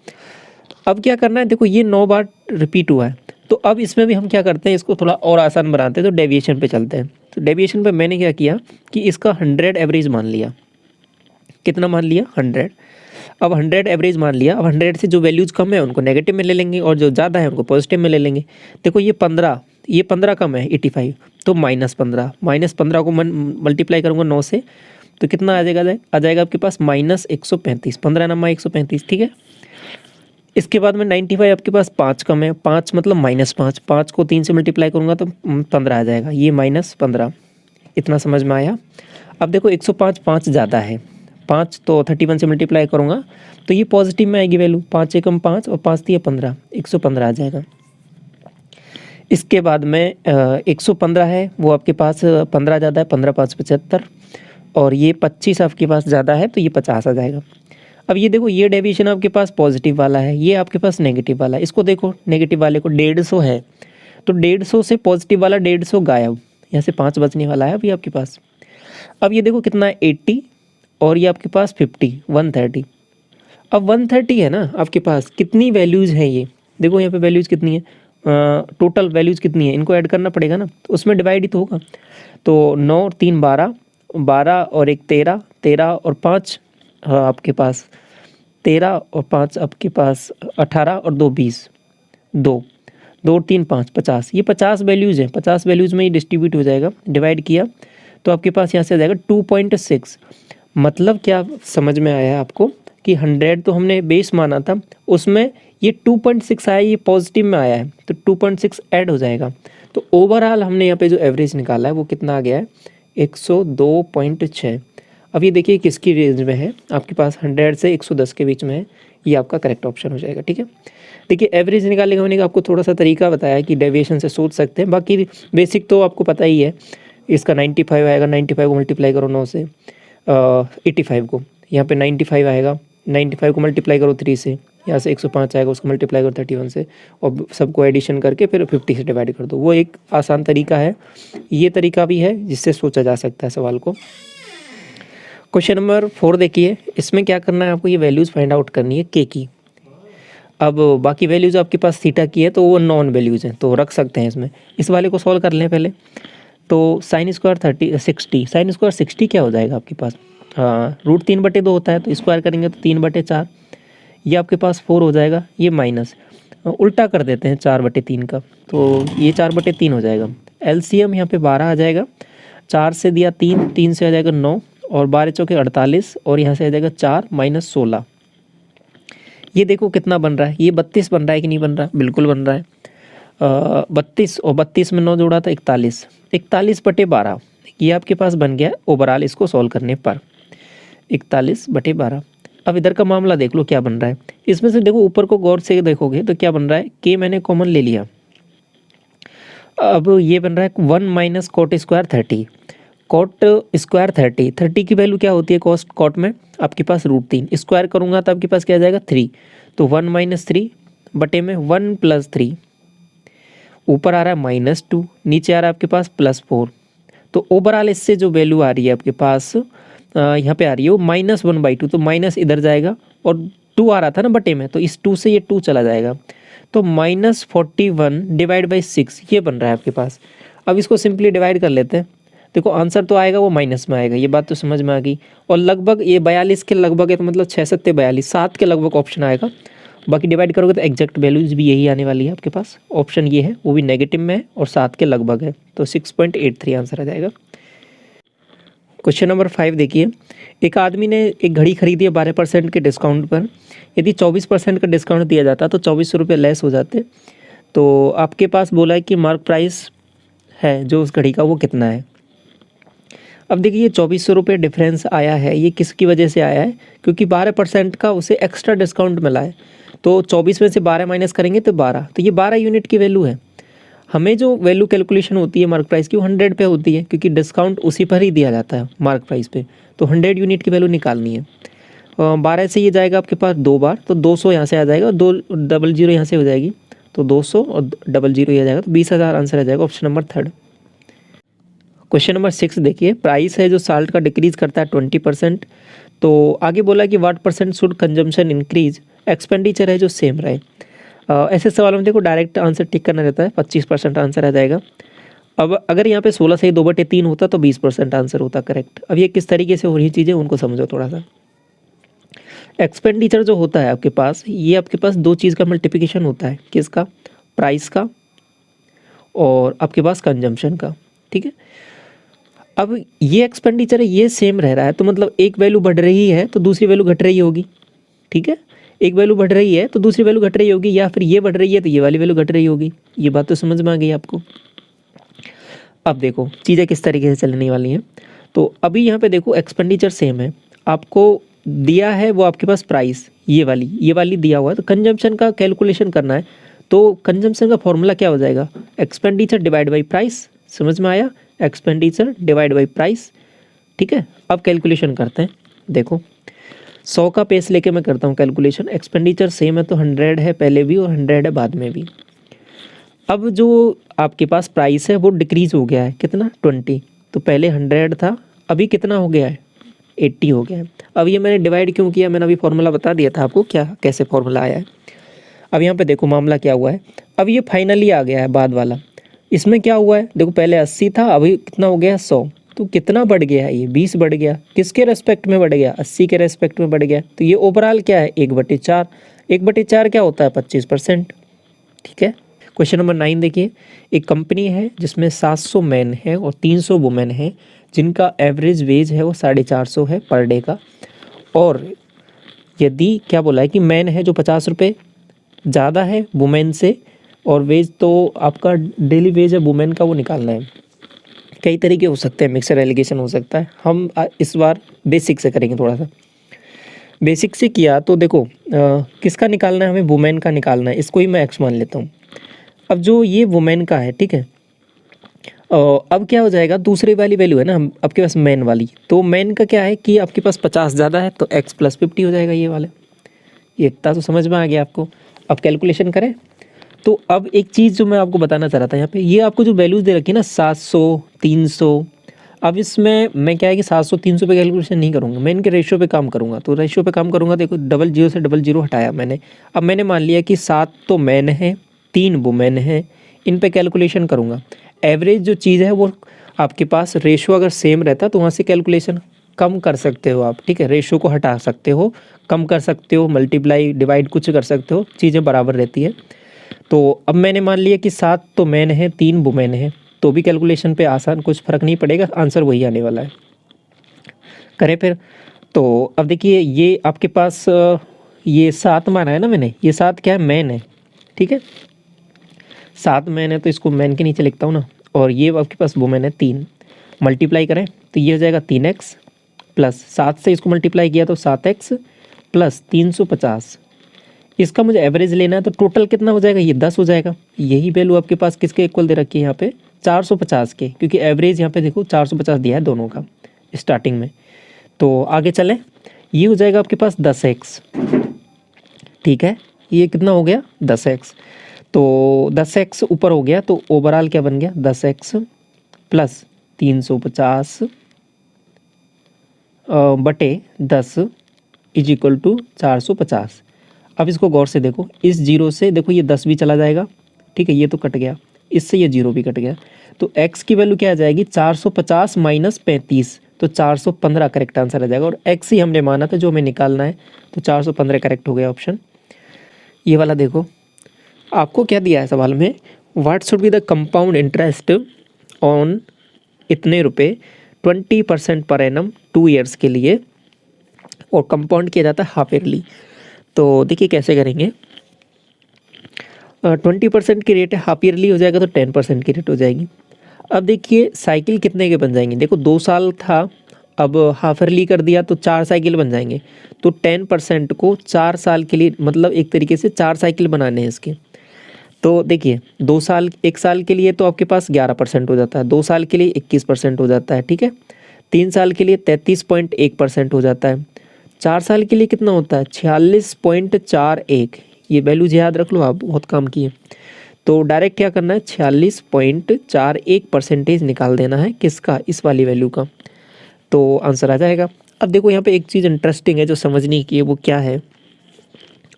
अब क्या करना है, देखो ये 9 बार रिपीट हुआ है, तो अब इसमें भी हम क्या करते हैं, इसको थोड़ा और आसान बनाते हैं, तो डेविएशन पे चलते हैं। तो डेविएशन पे मैंने क्या किया कि इसका 100 एवरेज मान लिया। कितना मान लिया, 100। अब 100 एवरेज मान लिया। अब 100 से जो वैल्यूज कम है उनको नेगेटिव में ले लेंगे और जो ज़्यादा है उनको पॉजिटिव में ले लेंगे। देखो ये 15 कम है 85, तो -15 को मल्टीप्लाई करूँगा 9 से, तो कितना आ जाएगा आपके पास -135, 15 नमा 135, ठीक है। इसके बाद में 95 आपके पास 5 कम है, 5 मतलब -5, 5 को 3 से मल्टीप्लाई करूँगा तो 15 आ जाएगा, ये -15। इतना समझ में आया। अब देखो 105 5 ज़्यादा है, 5 तो 31 से मल्टीप्लाई करूँगा तो ये पॉजिटिव में आएगी वैल्यू, 5 एकम 5 और 5 दिया 15, 115 आ जाएगा। इसके बाद में 115 है वो आपके पास 15 ज़्यादा है, 15 5 75 और ये 25 आपके पास ज़्यादा है तो ये 50 आ जाएगा। अब ये देखो ये डेविएशन आपके पास पॉजिटिव वाला है, ये आपके पास नेगेटिव वाला है। इसको देखो नेगेटिव वाले को 150 है तो 150 से पॉजिटिव वाला 150 गायब, यहाँ से 5 बचने वाला है अभी आपके पास। अब ये देखो कितना है 80 और ये आपके पास 50, 130। अब 130 है ना आपके पास, कितनी वैल्यूज़ हैं ये देखो यहाँ पे वैल्यूज़ कितनी है, टोटल वैल्यूज़ कितनी है, इनको ऐड करना पड़ेगा ना, तो उसमें डिवाइड ही तो होगा। तो 9 और 3 12, 12 और 1 13, 13 और 5 आपके पास 13 और 5 आपके पास 18 और 2 20, 2 2 3 5 50, ये 50 वैल्यूज़ हैं। 50 वैल्यूज़ में ये डिस्ट्रीब्यूट हो जाएगा, डिवाइड किया तो आपके पास यहाँ से आ जाएगा 2.6। मतलब क्या समझ में आया है आपको कि 100 तो हमने बेस माना था, उसमें ये 2.6 आया, ये पॉजिटिव में आया है तो 2.6 ऐड हो जाएगा। तो ओवरऑल हमने यहाँ पे जो एवरेज निकाला है वो कितना आ गया है 102.6। अब ये देखिए किसकी रेंज में है, आपके पास 100 से 110 के बीच में है, ये आपका करेक्ट ऑप्शन हो जाएगा, ठीक है। देखिए एवरेज निकालने का मैंने आपको थोड़ा सा तरीका बताया कि डेविएशन से सोच सकते हैं, बाकी बेसिक तो आपको पता ही है। इसका 95 आएगा, 95 को मल्टीप्लाई करो 9 से, 85 को यहाँ पे 95 आएगा, 95 को मल्टीप्लाई करो 3 से, यहाँ से 105 आएगा, उसको मल्टीप्लाई करो 31 से और सबको एडिशन करके फिर 50 से डिवाइड कर दो। वो एक आसान तरीका है, ये तरीका भी है जिससे सोचा जा सकता है सवाल को। क्वेश्चन नंबर 4 देखिए, इसमें क्या करना है आपको, ये वैल्यूज़ फाइंड आउट करनी है के की। अब बाकी वैल्यूज़ आपके पास थीटा की है तो वो नॉन वैल्यूज़ हैं तो रख सकते हैं इसमें। इस वाले को सॉल्व कर लें पहले। तो साइन स्क्वायर 60, साइन स्क्वायर 60 क्या हो जाएगा आपके पास, √3/2 होता है तो स्क्वायर करेंगे तो 3/4, ये आपके पास 4 हो जाएगा। ये माइनस उल्टा कर देते हैं 4/3 का, तो ये 4/3 हो जाएगा। एलसीएम यहाँ पे 12 आ जाएगा, 4 से दिया 3, 3 से आ जाएगा 9 और 12 चौके 48 और यहाँ से आ जाएगा 4 - 16। ये देखो कितना बन रहा है, ये 32 बन रहा है कि नहीं बन रहा, बिल्कुल बन रहा है। 32 और 32 में 9 जोड़ा था 41, 41/12 ये आपके पास बन गया ओवरऑल इसको सॉल्व करने पर 41/12। अब इधर का मामला देख लो क्या बन रहा है, इसमें से देखो ऊपर को गौर से देखोगे तो क्या बन रहा है, के मैंने कॉमन ले लिया। अब ये बन रहा है 1 - cot स्क्वायर 30, कॉट स्क्वायर 30 की वैल्यू क्या होती है कॉट में आपके पास √3, स्क्वायर करूँगा तो आपके पास क्या आ जाएगा 3, तो 1 - 3 बटे में 1 + 3, ऊपर आ रहा है -2, नीचे आ रहा है आपके पास +4। तो ओवरऑल इससे जो वैल्यू आ रही है आपके पास यहाँ पे आ रही है वो -1/2, तो माइनस इधर जाएगा और 2 आ रहा था ना बटे में, तो इस 2 से ये 2 चला जाएगा, तो -41/6 ये बन रहा है आपके पास। अब इसको सिंपली डिवाइड कर लेते हैं, देखो आंसर तो आएगा वो माइनस में आएगा, ये बात तो समझ में आ गई। और लगभग ये 42 के लगभग है तो मतलब 6 7 42 7 के लगभग ऑप्शन आएगा। बाकी डिवाइड करोगे तो एग्जैक्ट वैल्यूज भी यही आने वाली है आपके पास। ऑप्शन ये है वो भी नेगेटिव में है और 7 के लगभग है, तो 6.83 आंसर आ जाएगा। क्वेश्चन नंबर 5 देखिए, एक आदमी ने एक घड़ी खरीदी है 12% के डिस्काउंट पर। यदि 24% का डिस्काउंट दिया जाता तो 2400 लेस हो जाते। तो आपके पास बोला है कि मार्क प्राइस है जो उस घड़ी का वो कितना है। अब देखिए ये 2400 डिफरेंस आया है, ये किसकी वजह से आया है, क्योंकि 12% का उसे एक्स्ट्रा डिस्काउंट मिला है। तो 24 में से 12 माइनस करेंगे तो 12, तो ये 12 यूनिट की वैल्यू है। हमें जो वैल्यू कैलकुलेशन होती है मार्क प्राइस की वो 100 पे होती है, क्योंकि डिस्काउंट उसी पर ही दिया जाता है मार्क प्राइस पे। तो 100 यूनिट की वैल्यू निकालनी है। 12 से ये जाएगा आपके पास 2 बार, तो 200 यहाँ से आ जाएगा, 200 यहाँ से हो जाएगी, तो 200 और 00 ये आ जाएगा, तो 20,000 आंसर आ जाएगा, ऑप्शन नंबर 3। क्वेश्चन नंबर 6 देखिए, प्राइस है जो साल्ट का डिक्रीज करता है 20%। तो आगे बोला कि what percent should consumption increase, expenditure है जो सेम रहे। ऐसे सवाल में देखो डायरेक्ट आंसर टिक करना रहता है, 25% आंसर आ जाएगा। अब अगर यहाँ पे 16 से 2/3 होता तो 20% आंसर होता करेक्ट। अब ये किस तरीके से हो रही चीज़ें उनको समझो थोड़ा सा। एक्सपेंडिचर जो होता है आपके पास, ये आपके पास दो चीज़ का मल्टीप्लिकेशन होता है, किसका, प्राइस का और आपके पास कंजम्पशन का, ठीक है। अब ये एक्सपेंडिचर है ये सेम रह रहा है, तो मतलब एक वैल्यू बढ़ रही है तो दूसरी वैल्यू घट रही होगी, ठीक है। एक वैल्यू बढ़ रही है तो दूसरी वैल्यू घट रही होगी, या फिर ये बढ़ रही है तो ये वाली वैल्यू घट रही होगी। ये बात तो समझ में आ गई आपको। अब देखो चीज़ें किस तरीके से चलने वाली हैं। तो अभी यहाँ पे देखो एक्सपेंडिचर सेम है, आपको दिया है वो आपके पास प्राइस ये वाली दिया हुआ है, तो कंजम्पशन का कैलकुलेशन करना है। तो कंजम्पशन का फॉर्मूला क्या हो जाएगा, एक्सपेंडिचर डिवाइड बाई प्राइस। समझ में आया, एक्सपेंडिचर डिवाइड बाई प्राइस, ठीक है। अब कैलकुलेशन करते हैं। देखो 100 का पेस लेके मैं करता हूँ कैलकुलेशन। एक्सपेंडिचर सेम है तो 100 है पहले भी और 100 है बाद में भी। अब जो आपके पास प्राइस है वो डिक्रीज हो गया है, कितना, 20। तो पहले 100 था, अभी कितना हो गया है, 80 हो गया है। अब ये मैंने डिवाइड क्यों किया, मैंने अभी फॉर्मूला बता दिया था आपको क्या कैसे फॉर्मूला आया है। अब यहाँ पे देखो मामला क्या हुआ है, अब ये फाइनली आ गया है बाद वाला। इसमें क्या हुआ है, देखो पहले 80 था, अभी कितना हो गया 100। तो कितना बढ़ गया है, ये 20 बढ़ गया। किसके रेस्पेक्ट में बढ़ गया, 80 के रेस्पेक्ट में बढ़ गया। तो ये ओवरऑल क्या है, 1/4। 1/4 क्या होता है, 25%, ठीक है। क्वेश्चन नंबर 9 देखिए, एक कंपनी है जिसमें 700 मैन है और 300 वुमेन है, जिनका एवरेज वेज है वो 450 है पर डे का। और यदि क्या बोला है कि मैन है जो 50 रुपये ज़्यादा है वुमेन से, और वेज तो आपका डेली वेज है वुमेन का वो निकालना है। कई तरीके हो सकते हैं, मिक्सर एलिगेशन हो सकता है। हम इस बार बेसिक से करेंगे, थोड़ा सा बेसिक से किया तो देखो किसका निकालना है, हमें वुमेन का निकालना है। इसको ही मैं एक्स मान लेता हूँ। अब जो ये वुमेन का है, ठीक है, अब क्या हो जाएगा, दूसरी वाली वैल्यू है ना आपके पास मैन वाली, तो मैन का क्या है कि आपके पास 50 ज़्यादा है तो x + 50 हो जाएगा ये वाले। ये इतना तो समझ में आ गया आपको। अब कैलकुलेशन करें तो अब एक चीज़ जो मैं आपको बताना चाह रहा था, यहाँ पे ये आपको जो वैल्यूज़ दे रखी है ना 700 300, अब इसमें मैं क्या है कि 700 300 पे कैलकुलेशन नहीं करूँगा, मैं इनके रेशियो पे काम करूँगा। तो रेशियो पे काम करूँगा, देखो 00 से 00 हटाया मैंने। अब मैंने मान लिया कि 7 तो मैन है 3 वुमेन है, इन पे कैलकुलेशन करूँगा। एवरेज जो चीज़ है वो आपके पास रेशियो अगर सेम रहता तो वहाँ से कैलकुलेशन कम कर सकते हो आप, ठीक है। रेशियो को हटा सकते हो, कम कर सकते हो, मल्टीप्लाई डिवाइड कुछ कर सकते हो, चीज़ें बराबर रहती है। तो अब मैंने मान लिया कि 7 तो मैन है 3 वुमेन है, तो भी कैलकुलेशन पे आसान, कुछ फ़र्क नहीं पड़ेगा, आंसर वही आने वाला है। करें फिर। तो अब देखिए ये आपके पास ये 7 माना है ना मैंने, ये 7 क्या है, मैन है, ठीक है। 7 मैन है तो इसको मैन के नीचे लिखता हूँ ना, और ये आपके पास वुमेन है 3। मल्टीप्लाई करें तो ये हो जाएगा 3x प्लस 7 से इसको मल्टीप्लाई किया तो 7x प्लस 350। इसका मुझे एवरेज लेना है तो टोटल कितना हो जाएगा, ये 10 हो जाएगा। यही वैल्यू आपके पास किसके इक्वल दे रखी है यहाँ पे, 450 के, क्योंकि एवरेज यहाँ पे देखो 450 दिया है दोनों का स्टार्टिंग में। तो आगे चलें, ये हो जाएगा आपके पास 10x, ठीक है। ये कितना हो गया 10x, तो 10x ऊपर हो गया, तो ओवरऑल क्या बन गया 10x प्लस 350 बटे 10 इज इक्वल टू 450। अब इसको गौर से देखो, इस 0 से देखो ये 10 भी चला जाएगा, ठीक है, ये तो कट गया, इससे ये 0 भी कट गया। तो x की वैल्यू क्या आ जाएगी, 450 माइनस 35, तो 415 करेक्ट आंसर आ जाएगा। और x ही हमने माना था जो हमें निकालना है, तो 415 करेक्ट हो गया ऑप्शन ये वाला। देखो आपको क्या दिया है सवाल में, what should be the compound interest on इतने रुपए 20% पर एनम 2 ईयर्स के लिए, और कंपाउंड किया जाता है हाफ ईयरली। तो देखिए कैसे करेंगे, 20% की रेट है, हाफ ईयरली हो जाएगा तो 10% की रेट हो जाएगी। अब देखिए साइकिल कितने के बन जाएंगे, देखो 2 साल था, अब हाफ ईयरली कर दिया तो 4 साइकिल बन जाएंगे। तो 10% को 4 साल के लिए, मतलब एक तरीके से 4 साइकिल बनाने हैं इसके। तो देखिए 2 साल, 1 साल के लिए तो आपके पास 11% हो जाता है, 2 साल के लिए 21% हो जाता है, ठीक है। 3 साल के लिए 33.1% हो जाता है, 4 साल के लिए कितना होता है 46.41। ये वैल्यूज याद रख लो आप, बहुत काम किए। तो डायरेक्ट क्या करना है, 46.41% निकाल देना है, किसका, इस वाली वैल्यू का, तो आंसर आ जाएगा। अब देखो यहाँ पे एक चीज़ इंटरेस्टिंग है जो समझने की है, वो क्या है,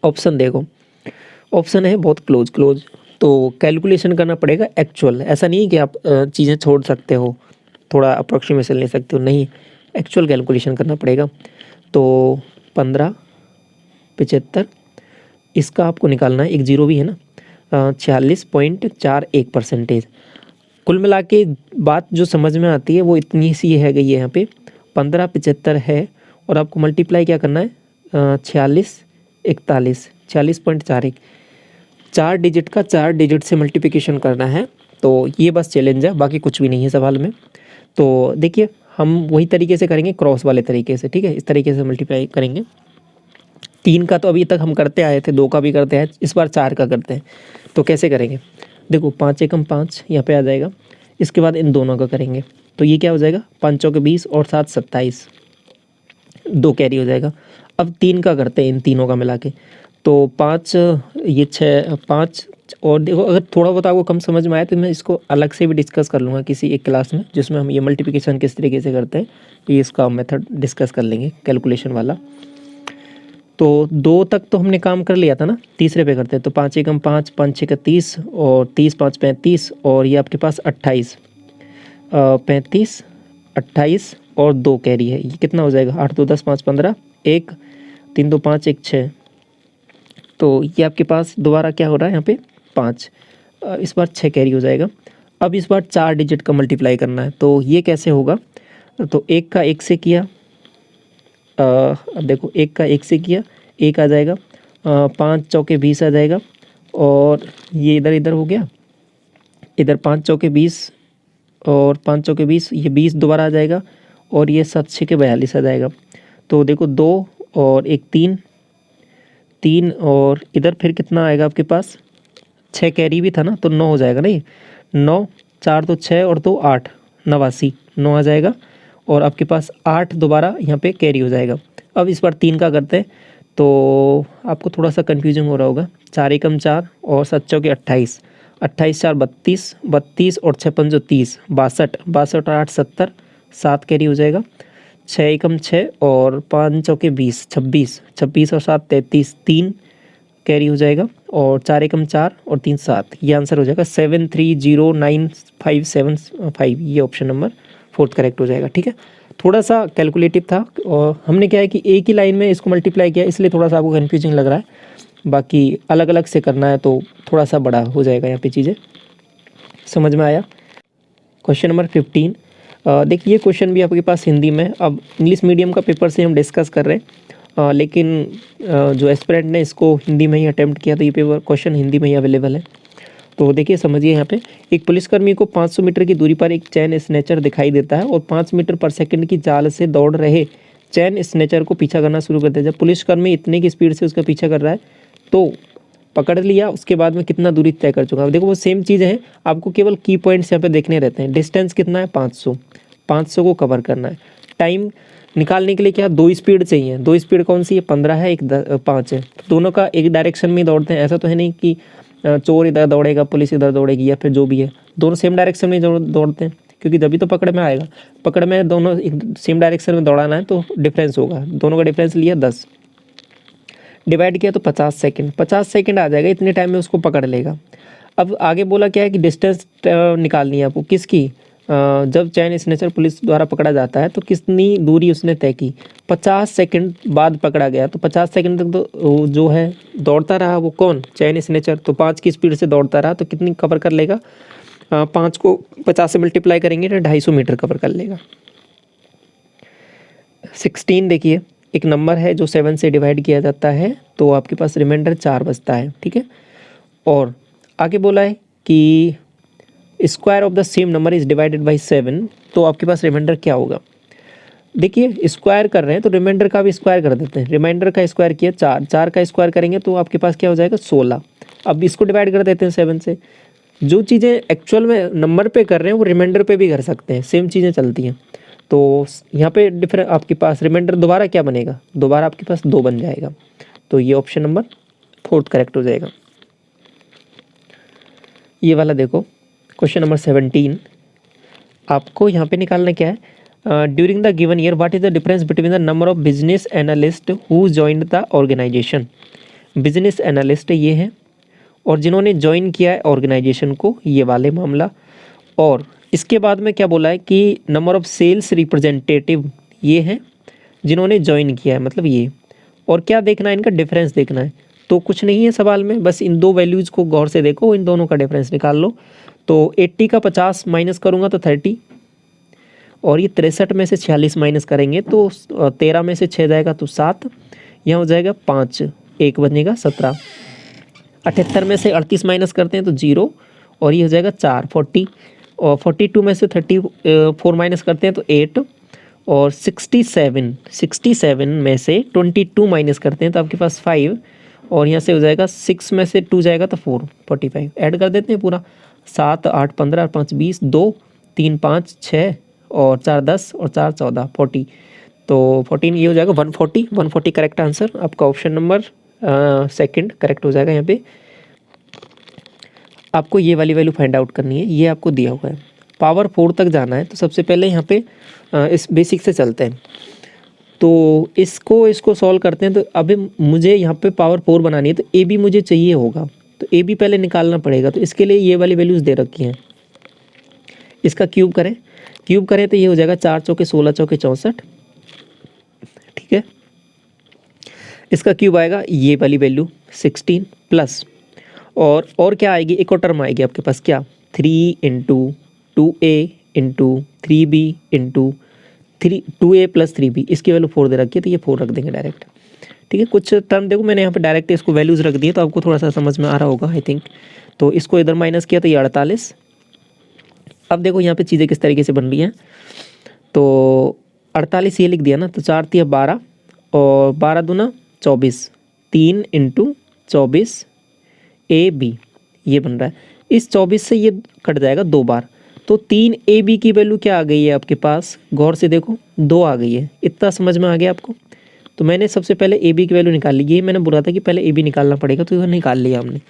ऑप्शन देखो, ऑप्शन है बहुत क्लोज क्लोज। तो कैलकुलेशन करना पड़ेगा एक्चुअल, ऐसा नहीं है कि आप चीज़ें छोड़ सकते हो, थोड़ा अप्रोक्सीमेशन ले सकते हो, नहीं, एक्चुअल कैलकुलेशन करना पड़ेगा। तो 15, 75, इसका आपको निकालना है, एक जीरो भी है ना, 46.41%। कुल मिला के बात जो समझ में आती है वो इतनी सी है गई है यहाँ पे, 15, 75 है, और आपको मल्टीप्लाई क्या करना है, 46, 41, 46.41, 4 डिजिट का 4 डिजिट से मल्टीप्लिकेशन करना है। तो ये बस चैलेंज है, बाकी कुछ भी नहीं है सवाल में। तो देखिए हम वही तरीके से करेंगे, क्रॉस वाले तरीके से, ठीक है, इस तरीके से मल्टीप्लाई करेंगे। 3 का तो अभी तक हम करते आए थे, 2 का भी करते हैं, इस बार 4 का करते हैं। तो कैसे करेंगे, देखो 5 एकम 5 यहाँ पे आ जाएगा, इसके बाद इन दोनों का करेंगे, तो ये क्या हो जाएगा, 5 चौके 20 और 7 27, 2 कैरी हो जाएगा। अब 3 का करते हैं, इन तीनों का मिला के, तो 5, ये 6, 5, और देखो अगर थोड़ा बहुत आपको कम समझ में आया तो मैं इसको अलग से भी डिस्कस कर लूँगा किसी एक क्लास में, जिसमें हम ये मल्टीप्लिकेशन किस तरीके से करते हैं, ये इसका मेथड डिस्कस कर लेंगे कैलकुलेशन वाला। तो 2 तक तो हमने काम कर लिया था ना, तीसरे पे करते हैं। तो 5 एकम 5, 5 6 30, और 30 5 35, और ये आपके पास 28, 35, 28 और 2 कैरी है, ये कितना हो जाएगा, 8 2 10 5 15, 1 3 2 5 1 6। तो ये आपके पास दोबारा क्या हो रहा है यहाँ पे 5, इस बार 6 कैरी हो जाएगा। अब इस बार 4 डिजिट का मल्टीप्लाई करना है, तो ये कैसे होगा, तो 1 का 1 से किया, अब देखो 1 का 1 से किया, 1 आ जाएगा, 5 चौके 20 आ जाएगा, और ये इधर इधर हो गया, इधर 5 चौके 20 और 5 चौके 20, ये 20 दोबारा आ जाएगा, और ये 7 6 के 42 आ जाएगा। तो देखो 2 और 1 3, 3 और इधर फिर कितना आएगा आपके पास, 6 कैरी भी था ना, तो 9 हो जाएगा, नहीं 9, 4 तो 6 और 2 8, 89, 9 आ जाएगा, और आपके पास 8 दोबारा यहाँ पे कैरी हो जाएगा। अब इस बार 3 का करते हैं, तो आपको थोड़ा सा कन्फ्यूजन हो रहा होगा, 4 एकम 4 और 7 चौके 28, 28 4 32, 32 और 6 पंजो 30, 62, 62 और 8 70, 7 कैरी हो जाएगा, 6 एकम 6 और 5 चौके 20, 26, 26 और 7 33, 3 कैरी हो जाएगा, और 4 एकम 4 और 3 7, ये आंसर हो जाएगा 730955, ये ऑप्शन नंबर 4 करेक्ट हो जाएगा, ठीक है। थोड़ा सा कैलकुलेटिव था, और हमने क्या है कि एक ही लाइन में इसको मल्टीप्लाई किया, इसलिए थोड़ा सा आपको कन्फ्यूजिंग लग रहा है, बाकी अलग अलग से करना है तो थोड़ा सा बड़ा हो जाएगा यहाँ पे चीज़ें, समझ में आया। क्वेश्चन नंबर 15, देखिए क्वेश्चन भी आपके पास हिंदी में, अब इंग्लिश मीडियम का पेपर से हम डिस्कस कर रहे हैं, लेकिन जो एस्पिरेंट ने इसको हिंदी में ही अटैम्प्ट किया, तो ये पेपर क्वेश्चन हिंदी में ही अवेलेबल है। तो देखिए समझिए यहाँ पे, एक पुलिसकर्मी को 500 मीटर की दूरी पर एक चैन स्नैचर दिखाई देता है, और 5 मीटर पर सेकंड की चाल से दौड़ रहे चैन स्नैचर को पीछा करना शुरू करता है। जब पुलिसकर्मी इतने की स्पीड से उसका पीछा कर रहा है, तो पकड़ लिया, उसके बाद में कितना दूरी तय कर चुका है। देखो वो सेम चीज़ है, आपको केवल की पॉइंट्स यहाँ पे देखने रहते हैं। डिस्टेंस कितना है 500, 500 को कवर करना है। टाइम निकालने के लिए क्या 2 स्पीड चाहिए, 2 स्पीड कौन सी है, 15 है, एक 5 है, दोनों का एक डायरेक्शन में दौड़ते हैं। ऐसा तो है नहीं कि चोर इधर दौड़ेगा पुलिस इधर दौड़ेगी, या फिर जो भी है, दोनों सेम डायरेक्शन में दौड़ते हैं, क्योंकि तभी तो पकड़ में आएगा। पकड़ में दोनों एक सेम डायरेक्शन में दौड़ाना है, तो डिफरेंस होगा, दोनों का डिफरेंस लिया 10, डिवाइड किया तो 50 सेकंड, 50 सेकंड आ जाएगा, इतने टाइम में उसको पकड़ लेगा। अब आगे बोला क्या है कि डिस्टेंस निकालनी है आपको, किसकी, जब चैन स्नैचर पुलिस द्वारा पकड़ा जाता है तो कितनी दूरी उसने तय की। 50 सेकंड बाद पकड़ा गया, तो 50 सेकंड तक तो जो है दौड़ता रहा, वो कौन, चैन स्नैचर, तो 5 की स्पीड से दौड़ता रहा, तो कितनी कवर कर लेगा, 5 को 50 से मल्टीप्लाई करेंगे तो 250 मीटर कवर कर लेगा। 16 देखिए, एक नंबर है जो 7 से डिवाइड किया जाता है तो आपके पास रिमाइंडर 4 बचता है, ठीक है। और आगे बोला है कि square of the same number is divided by 7, तो आपके पास रिमाइंडर क्या होगा। देखिए स्क्वायर कर रहे हैं तो रिमाइंडर का भी स्क्वायर कर देते हैं। रिमाइंडर का स्क्वायर किया 4, 4 का स्क्वायर करेंगे तो आपके पास क्या हो जाएगा 16। अब इसको डिवाइड कर देते हैं 7 से। जो चीज़ें एक्चुअल में नंबर पे कर रहे हैं वो रिमाइंडर पे भी कर सकते हैं, सेम चीज़ें चलती हैं। तो यहाँ पे डिफरेंट आपके पास रिमाइंडर दोबारा क्या बनेगा, दोबारा आपके पास 2 बन जाएगा। तो ये ऑप्शन नंबर 4 करेक्ट हो जाएगा। ये वाला देखो क्वेश्चन नंबर 17, आपको यहाँ पे निकालना क्या है, during the given year what is the difference between the number of business analyst who joined the organisation. Business analyst ये है और जिन्होंने ज्वाइन किया है ऑर्गेनाइजेशन को, ये वाले मामला। और इसके बाद में क्या बोला है कि नंबर ऑफ सेल्स रिप्रेजेंटेटिव ये हैं जिन्होंने ज्वाइन किया है, मतलब ये। और क्या देखना है, इनका डिफरेंस देखना है। तो कुछ नहीं है सवाल में, बस इन दो वैल्यूज़ को गौर से देखो, इन दोनों का डिफरेंस निकाल लो। तो 80 का 50 माइनस करूँगा तो 30, और ये 63 में से 46 माइनस करेंगे तो 13 में से 6 जाएगा तो 7, यहाँ हो जाएगा 5, 1 बनेगा 17। 78 में से 38 माइनस करते हैं तो 0, और ये हो जाएगा 4, 40। और 42 में से 34 माइनस करते हैं तो 8, और 67 में से 22 माइनस करते हैं तो आपके पास 5, और यहाँ से हो जाएगा 6 में से 2 जाएगा तो 4, 45। ऐड कर देते हैं पूरा, 7, 8, 15, 5, 20, 2, 3, 5, 6 और 4, 10 और 4, 14, 40। तो 14 ये हो जाएगा 140 करेक्ट आंसर आपका। ऑप्शन नंबर सेकंड करेक्ट हो जाएगा। यहाँ पे आपको ये वाली वैल्यू फाइंड आउट करनी है, ये आपको दिया हुआ है। पावर 4 तक जाना है तो सबसे पहले यहाँ पे इस बेसिक से चलते हैं। तो इसको सॉल्व करते हैं। तो अभी मुझे यहाँ पे पावर 4 बनानी है तो ए बी मुझे चाहिए होगा, तो ए बी पहले निकालना पड़ेगा। तो इसके लिए ये वाली वैल्यूज़ दे रखी हैं। इसका क्यूब करें तो ये हो जाएगा 4 चौके 16, चौके 64, ठीक है। इसका क्यूब आएगा ये वाली वैल्यू 16 प्लस, और क्या आएगी, एक और टर्म आएगी आपके पास, क्या 3 into 2a into 3b into 2a plus 3b। इसकी वैल्यू 4 दे रखी है तो ये 4 रख देंगे डायरेक्ट, ठीक है। कुछ टर्म देखो मैंने यहाँ पे डायरेक्ट इसको वैल्यूज़ रख दी है तो आपको थोड़ा सा समझ में आ रहा होगा आई थिंक। तो इसको इधर माइनस किया तो ये 48। अब देखो यहाँ पे चीज़ें किस तरीके से बन रही हैं। तो 48 ये लिख दिया ना, तो 4 तिया 12 और 12 दूना 24, 3 इंटू 24 ए बी ये बन रहा है। इस 24 से ये कट जाएगा 2 बार, तो 3 ए बी की वैल्यू क्या आ गई है आपके पास, गौर से देखो 2 आ गई है। इतना समझ में आ गया आपको। तो मैंने सबसे पहले ए बी की वैल्यू निकाल ली। ये मैंने बोला था कि पहले ए बी निकालना पड़ेगा, तो इधर निकाल लिया हमने।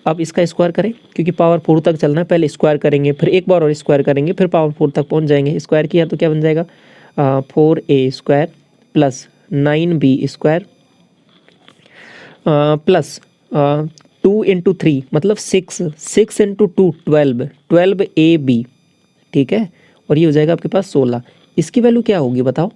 अब इसका स्क्वायर करें, क्योंकि पावर 4 तक चलना है। पहले स्क्वायर करेंगे, फिर एक बार और स्क्वायर करेंगे, फिर पावर 4 तक पहुंच जाएंगे। स्क्वायर किया तो क्या बन जाएगा 4a square plus 9b square plus 2 into 3 मतलब 6 इंटू 2 12ab, ठीक है। और ये हो जाएगा आपके पास 16। इसकी वैल्यू क्या होगी बताओ।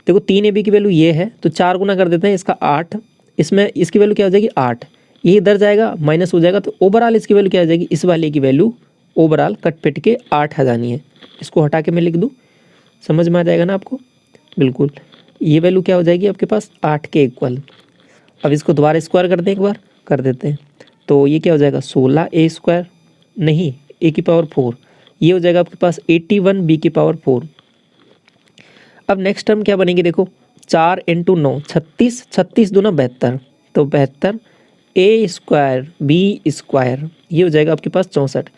देखो 3ab की वैल्यू ये है तो 4 गुना कर देते हैं, इसका 8, इसमें इसकी वैल्यू क्या हो जाएगी 8, ये इधर जाएगा माइनस हो जाएगा। तो ओवरऑल इसकी वैल्यू क्या हो जाएगी, इस वाले की वैल्यू ओवरऑल कट पिट के 8 आ जानी है। इसको हटा के मैं लिख दूँ, समझ में आ जाएगा ना आपको, बिल्कुल। ये वैल्यू क्या हो जाएगी आपके पास 8 के इक्वल। अब इसको दोबारा स्क्वायर कर दें, एक बार कर देते हैं। तो ये क्या हो जाएगा 16a स्क्वायर, नहीं a की पावर 4, ये हो जाएगा आपके पास 81b की पावर 4। अब नेक्स्ट टर्म क्या बनेगी देखो, 4 इंटू 9 36, 36 दूना 72, तो 72 a स्क्वायर b स्क्वायर, ये हो जाएगा आपके पास 64।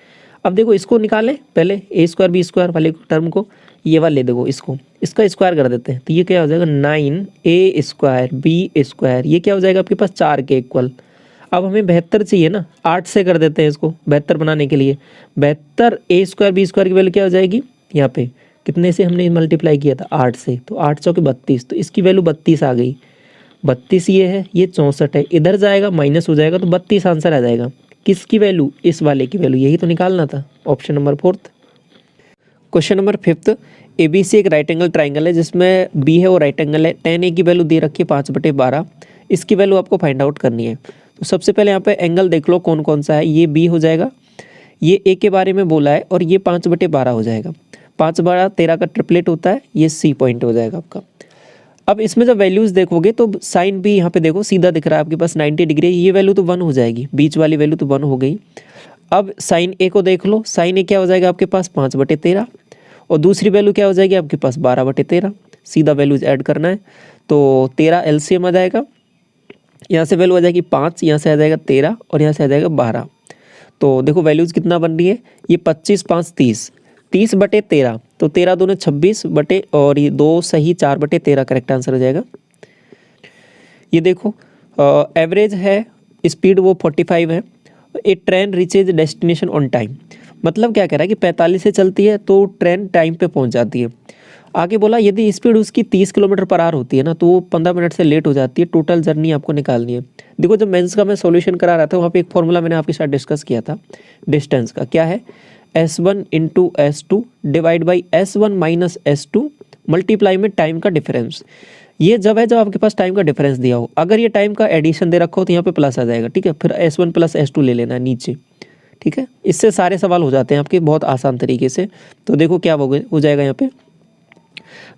अब देखो इसको निकालें पहले, a स्क्वायर b स्क्वायर वाले टर्म को, ये वाले ले देखो इसको, इसका स्क्वायर कर देते हैं। तो ये क्या हो जाएगा 9a स्क्वायर b स्क्वायर, ये क्या हो जाएगा आपके पास 4 के इक्वल। अब हमें 72 चाहिए ना, 8 से कर देते हैं इसको 72 बनाने के लिए। 72 a स्क्वायर b स्क्वायर की वैल्यू क्या हो जाएगी, यहाँ पे कितने से हमने मल्टीप्लाई किया था 8 से, तो 8 चौके 32, तो इसकी वैल्यू 32 आ गई। 32 ये है, ये 64 है, इधर जाएगा माइनस हो जाएगा तो 32 आंसर आ जाएगा। किसकी वैल्यू, इस वाले की वैल्यू, यही तो निकालना था। Option number 4। Question number 5, ABC एक राइट एंगल ट्राइंगल है जिसमें B है वो राइट एंगल है। tan A की वैल्यू दे रखी है 5/12, इसकी वैल्यू आपको फाइंड आउट करनी है। तो सबसे पहले यहाँ पे एंगल देख लो कौन कौन सा है। ये B हो जाएगा, ये A के बारे में बोला है, और ये 5/12 हो जाएगा। 5/13 का ट्रिपलेट होता है, ये C पॉइंट हो जाएगा आपका। अब इसमें जब वैल्यूज़ देखोगे तो साइन भी यहाँ पे देखो सीधा दिख रहा है आपके पास 90 डिग्री, ये वैल्यू तो 1 हो जाएगी, बीच वाली वैल्यू तो 1 हो गई। अब साइन ए को देख लो, साइन ए क्या हो जाएगा आपके पास 5/13, और दूसरी वैल्यू क्या हो जाएगी आपके पास 12/13। सीधा वैल्यूज ऐड करना है तो 13 एलसीएम आ जाएगा, यहाँ से वैल्यू आ जाएगी 5, यहाँ से आ जाएगा 13 और यहाँ से आ जाएगा 12। तो देखो वैल्यूज़ कितना बन रही है, ये 25 5 30, 30/13, तो 13 दूने 26 बटे और ये 2 सही 4/13 करेक्ट आंसर हो जाएगा। ये देखो एवरेज है, स्पीड वो 45 है। A train reaches destination on time, मतलब क्या कह रहा है कि 45 से चलती है तो ट्रेन टाइम पे पहुंच जाती है। आगे बोला यदि स्पीड उसकी 30 किलोमीटर पर आवर होती है ना तो वो 15 मिनट से लेट हो जाती है। टोटल जर्नी आपको निकालनी है। देखो जब मेंस का मैं सॉल्यूशन करा रहा था वहाँ पे एक फॉर्मूला मैंने आपके साथ डिस्कस किया था डिस्टेंस का, क्या है S1 into S2 divide by S1 minus S2 multiply में टाइम का डिफरेंस। ये जब है जब आपके पास टाइम का डिफरेंस दिया हो, अगर ये टाइम का एडिशन दे रखा हो तो यहाँ पे प्लस आ जाएगा, ठीक है। फिर S1 प्लस S2 ले लेना है नीचे, ठीक है। इससे सारे सवाल हो जाते हैं आपके बहुत आसान तरीके से। तो देखो क्या हो जाएगा, यहाँ पे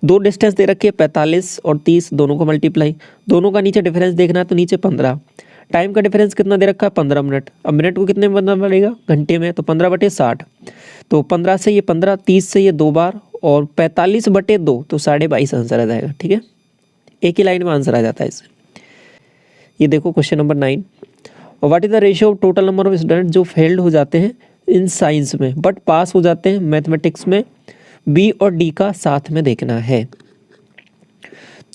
दो डिस्टेंस दे रखी है 45 और 30, दोनों को मल्टीप्लाई, दोनों का नीचे डिफरेंस देखना है तो नीचे 15। टाइम का डिफरेंस कितना दे रखा है 15 मिनट। अब मिनट को कितने में बनना पड़ेगा, घंटे में, तो 15/60, तो 15 से ये 15, 30 से ये 2 बार और 45/2 तो 22.5 आंसर आ जाएगा, ठीक है। एक ही लाइन में आंसर आ जाता है इससे। ये देखो question number 9, what is the ratio of total number of student जो फेल्ड हो जाते हैं इन साइंस में बट पास हो जाते हैं मैथमेटिक्स में। बी और डी का साथ में देखना है।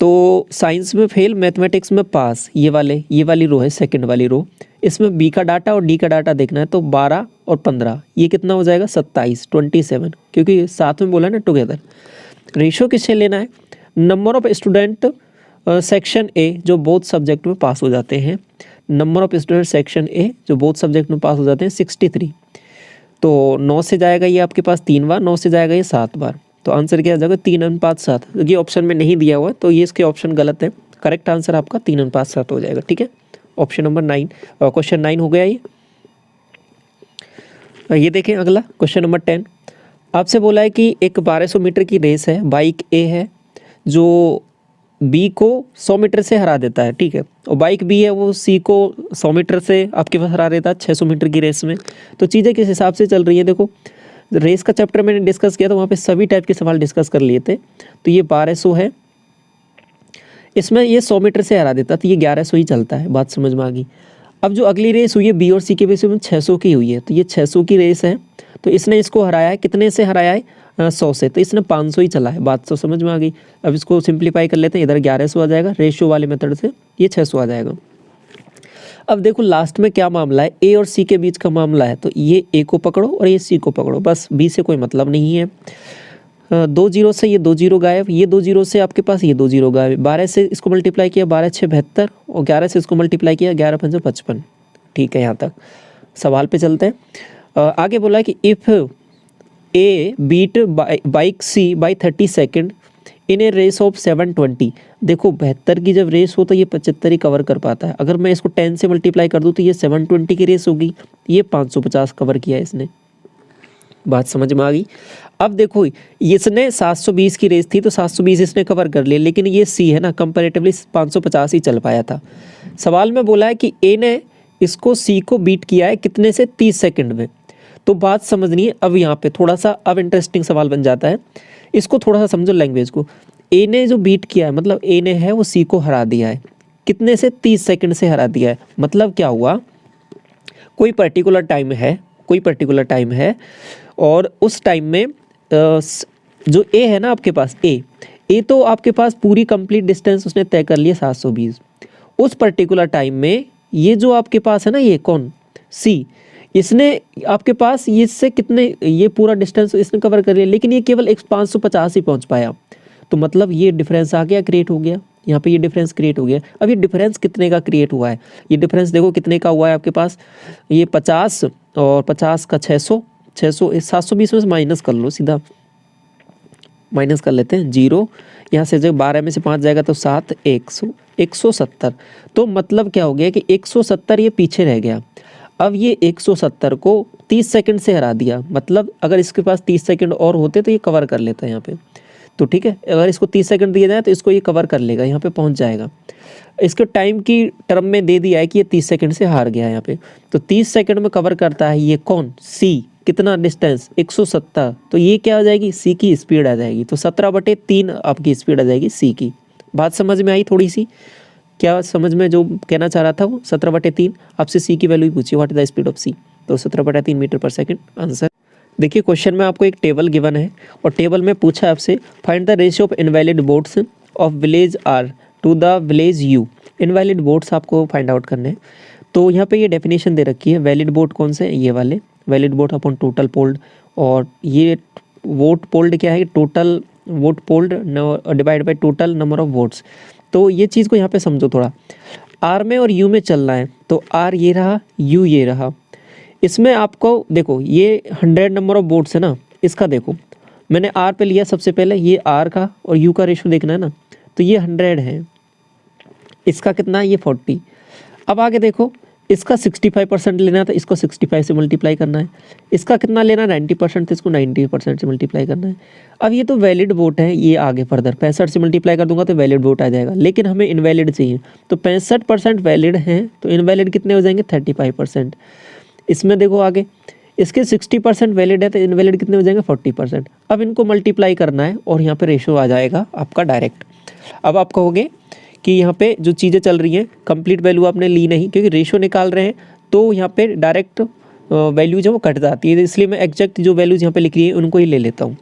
तो साइंस में फेल, मैथमेटिक्स में पास, ये वाली रो है सेकंड वाली रो, इसमें बी का डाटा और डी का डाटा देखना है। तो 12 और 15 ये कितना हो जाएगा 27, 27, क्योंकि साथ में बोला ना टुगेदर। रेशियो किससे लेना है, number of student section A जो बोथ सब्जेक्ट में पास हो जाते हैं। Number of student section A जो बोथ सब्जेक्ट में पास हो जाते हैं 63, तो 9 से जाएगा ये आपके पास 3 बार, 9 से जाएगा ये 7 बार, तो आंसर क्या आ जाएगा 3:7। ये ऑप्शन में नहीं दिया हुआ है तो ये इसके ऑप्शन गलत है। करेक्ट आंसर आपका 3:7 हो जाएगा, ठीक है। ऑप्शन नंबर 9, क्वेश्चन 9 हो गया ये देखें अगला क्वेश्चन नंबर 10। आपसे बोला है कि एक 1200 मीटर की रेस है, बाइक ए है जो बी को 100 मीटर से हरा देता है, ठीक है, और बाइक बी है वो सी को 100 मीटर से आपके पास हरा देता है 600 मीटर की रेस में। तो चीज़ें किस हिसाब से चल रही है, देखो रेस का चैप्टर मैंने डिस्कस किया तो वहाँ पे सभी टाइप के सवाल डिस्कस कर लिए थे। तो ये 1200 है, इसमें ये 100 मीटर से हरा देता तो ये 1100 ही चलता है, बात समझ में आ गई। अब जो अगली रेस हुई है बी और सी के बेस में 600 की हुई है, तो ये 600 की रेस है, तो इसने इसको हराया है, कितने से हराया है 100 से, तो इसने 500 ही चला है, बात तो समझ में आ गई। अब इसको सिंप्लीफाई कर लेते हैं, इधर 1100 आ जाएगा, रेशियो वाले मेथड से ये 600 आ जाएगा। अब देखो लास्ट में क्या मामला है, ए और सी के बीच का मामला है, तो ये ए को पकड़ो और ये सी को पकड़ो, बस बी से कोई मतलब नहीं है। 2 जीरो से ये 2 जीरो गायब, ये 2 जीरो से आपके पास ये 2 जीरो गायब। 12 से इसको मल्टीप्लाई किया 12 6 72 और 11 से इसको मल्टीप्लाई किया 11 5 55, ठीक है। यहाँ तक सवाल पे चलते हैं। आगे बोला है कि if A beat bike C by 30 second in a race of 720। देखो 72 की जब रेस हो तो ये 75 ही कवर कर पाता है। अगर मैं इसको 10 से मल्टीप्लाई कर दूँ तो ये 720 की रेस होगी, ये 550 कवर किया इसने, बात समझ में आ गई। अब देखो इसने 720 की रेस थी तो 720 इसने कवर कर लिया, लेकिन ये सी है ना कंपैरेटिवली 550 ही चल पाया था। सवाल में बोला है कि ए ने इसको सी को बीट किया है कितने से 30 सेकंड में, तो बात समझनी है। अब यहाँ पे थोड़ा सा अब इंटरेस्टिंग सवाल बन जाता है, इसको थोड़ा सा समझो लैंग्वेज को। ए ने जो बीट किया है मतलब ए ने है वो सी को हरा दिया है, कितने से 30 सेकंड से हरा दिया है। मतलब क्या हुआ, कोई पर्टिकुलर टाइम है, कोई पर्टिकुलर टाइम है और उस टाइम में जो ए है ना आपके पास ए तो आपके पास पूरी कंप्लीट डिस्टेंस उसने तय कर लिया 720। उस पर्टिकुलर टाइम में ये जो आपके पास है ना ये कौन सी, इसने आपके पास ये इससे कितने ये पूरा डिस्टेंस इसने कवर कर लिया, लेकिन ये केवल 550 ही पहुंच पाया। तो मतलब ये डिफरेंस आ गया, क्रिएट हो गया, यहाँ पे ये डिफरेंस क्रिएट हो गया। अब ये डिफरेंस कितने का क्रिएट हुआ है, ये डिफरेंस देखो कितने का हुआ है आपके पास, ये 50 और 50 का 600 720 में से माइनस कर लो, सीधा माइनस कर लेते हैं, 0 यहाँ से जब 12 में से 5 जाएगा तो 7 170। तो मतलब क्या हो गया कि 170 ये पीछे रह गया। अब ये 170 को 30 सेकंड से हरा दिया, मतलब अगर इसके पास 30 सेकंड और होते तो ये कवर कर लेता है यहाँ पे। तो ठीक है, अगर इसको 30 सेकंड दिया जाए तो इसको ये कवर कर लेगा, यहाँ पे पहुँच जाएगा। इसको टाइम की टर्म में दे दिया है कि ये 30 सेकंड से हार गया है यहाँ पे, तो 30 सेकंड में कवर करता है ये कौन, सी। कितना डिस्टेंस, 170, तो ये क्या आ जाएगी, सी की स्पीड आ जाएगी। तो 17/3 आपकी स्पीड आ जाएगी सी की। बात समझ में आई थोड़ी सी, क्या समझ में जो कहना चाह रहा था वो, 17/3। आपसे सी की वैल्यू पूछी, what is the speed of C, तो 17/3 मीटर पर सेकंड आंसर। देखिए क्वेश्चन में आपको एक टेबल गिवन है और टेबल में पूछा है आपसे find the ratio of invalid votes of village R to the village U. Invalid votes आपको फाइंड आउट करने हैं। तो यहाँ पे ये डेफिनेशन दे रखी है, वैलिड वोट कौन से, ये वाले valid vote upon total polled, और ये वोट पोल्ड क्या है, total vote polled divide by total number of votes. तो ये चीज़ को यहाँ पे समझो थोड़ा, आर में और यू में चलना है, तो आर ये रहा, यू ये रहा। इसमें आपको देखो ये 100 नंबर ऑफ वोट्स है ना, इसका देखो मैंने आर पे लिया सबसे पहले, ये आर का और यू का रेशो देखना है ना, तो ये 100 है, इसका कितना है, ये 40। अब आगे देखो, इसका 65% लेना था, इसको 65 से मल्टीप्लाई करना है। इसका कितना लेना, 90%, तो इसको 90% से मल्टीप्लाई करना है। अब ये तो वैलिड वोट है, ये आगे फर्दर 65 से मल्टीप्लाई कर दूंगा तो वैलिड वोट आ जाएगा, लेकिन हमें इनवैलिड चाहिए, तो 65% वैलिड हैं, तो इनवैलिड कितने हो जाएंगे, 35%। इसमें देखो आगे, इसके 60% वैलिड है, तो इनवैलिड कितने हो जाएंगे, 40%। अब इनको मल्टीप्लाई करना है और यहाँ पे रेशो आ जाएगा आपका डायरेक्ट। अब आप कहोगे कि यहाँ पे जो चीज़ें चल रही हैं कंप्लीट वैल्यू आपने ली नहीं, क्योंकि रेशो निकाल रहे हैं तो यहाँ पे डायरेक्ट वैल्यू जो वो कट जाती है, इसलिए मैं एग्जैक्ट जो वैल्यूज यहाँ पे लिख रही है उनको ही ले लेता हूँ।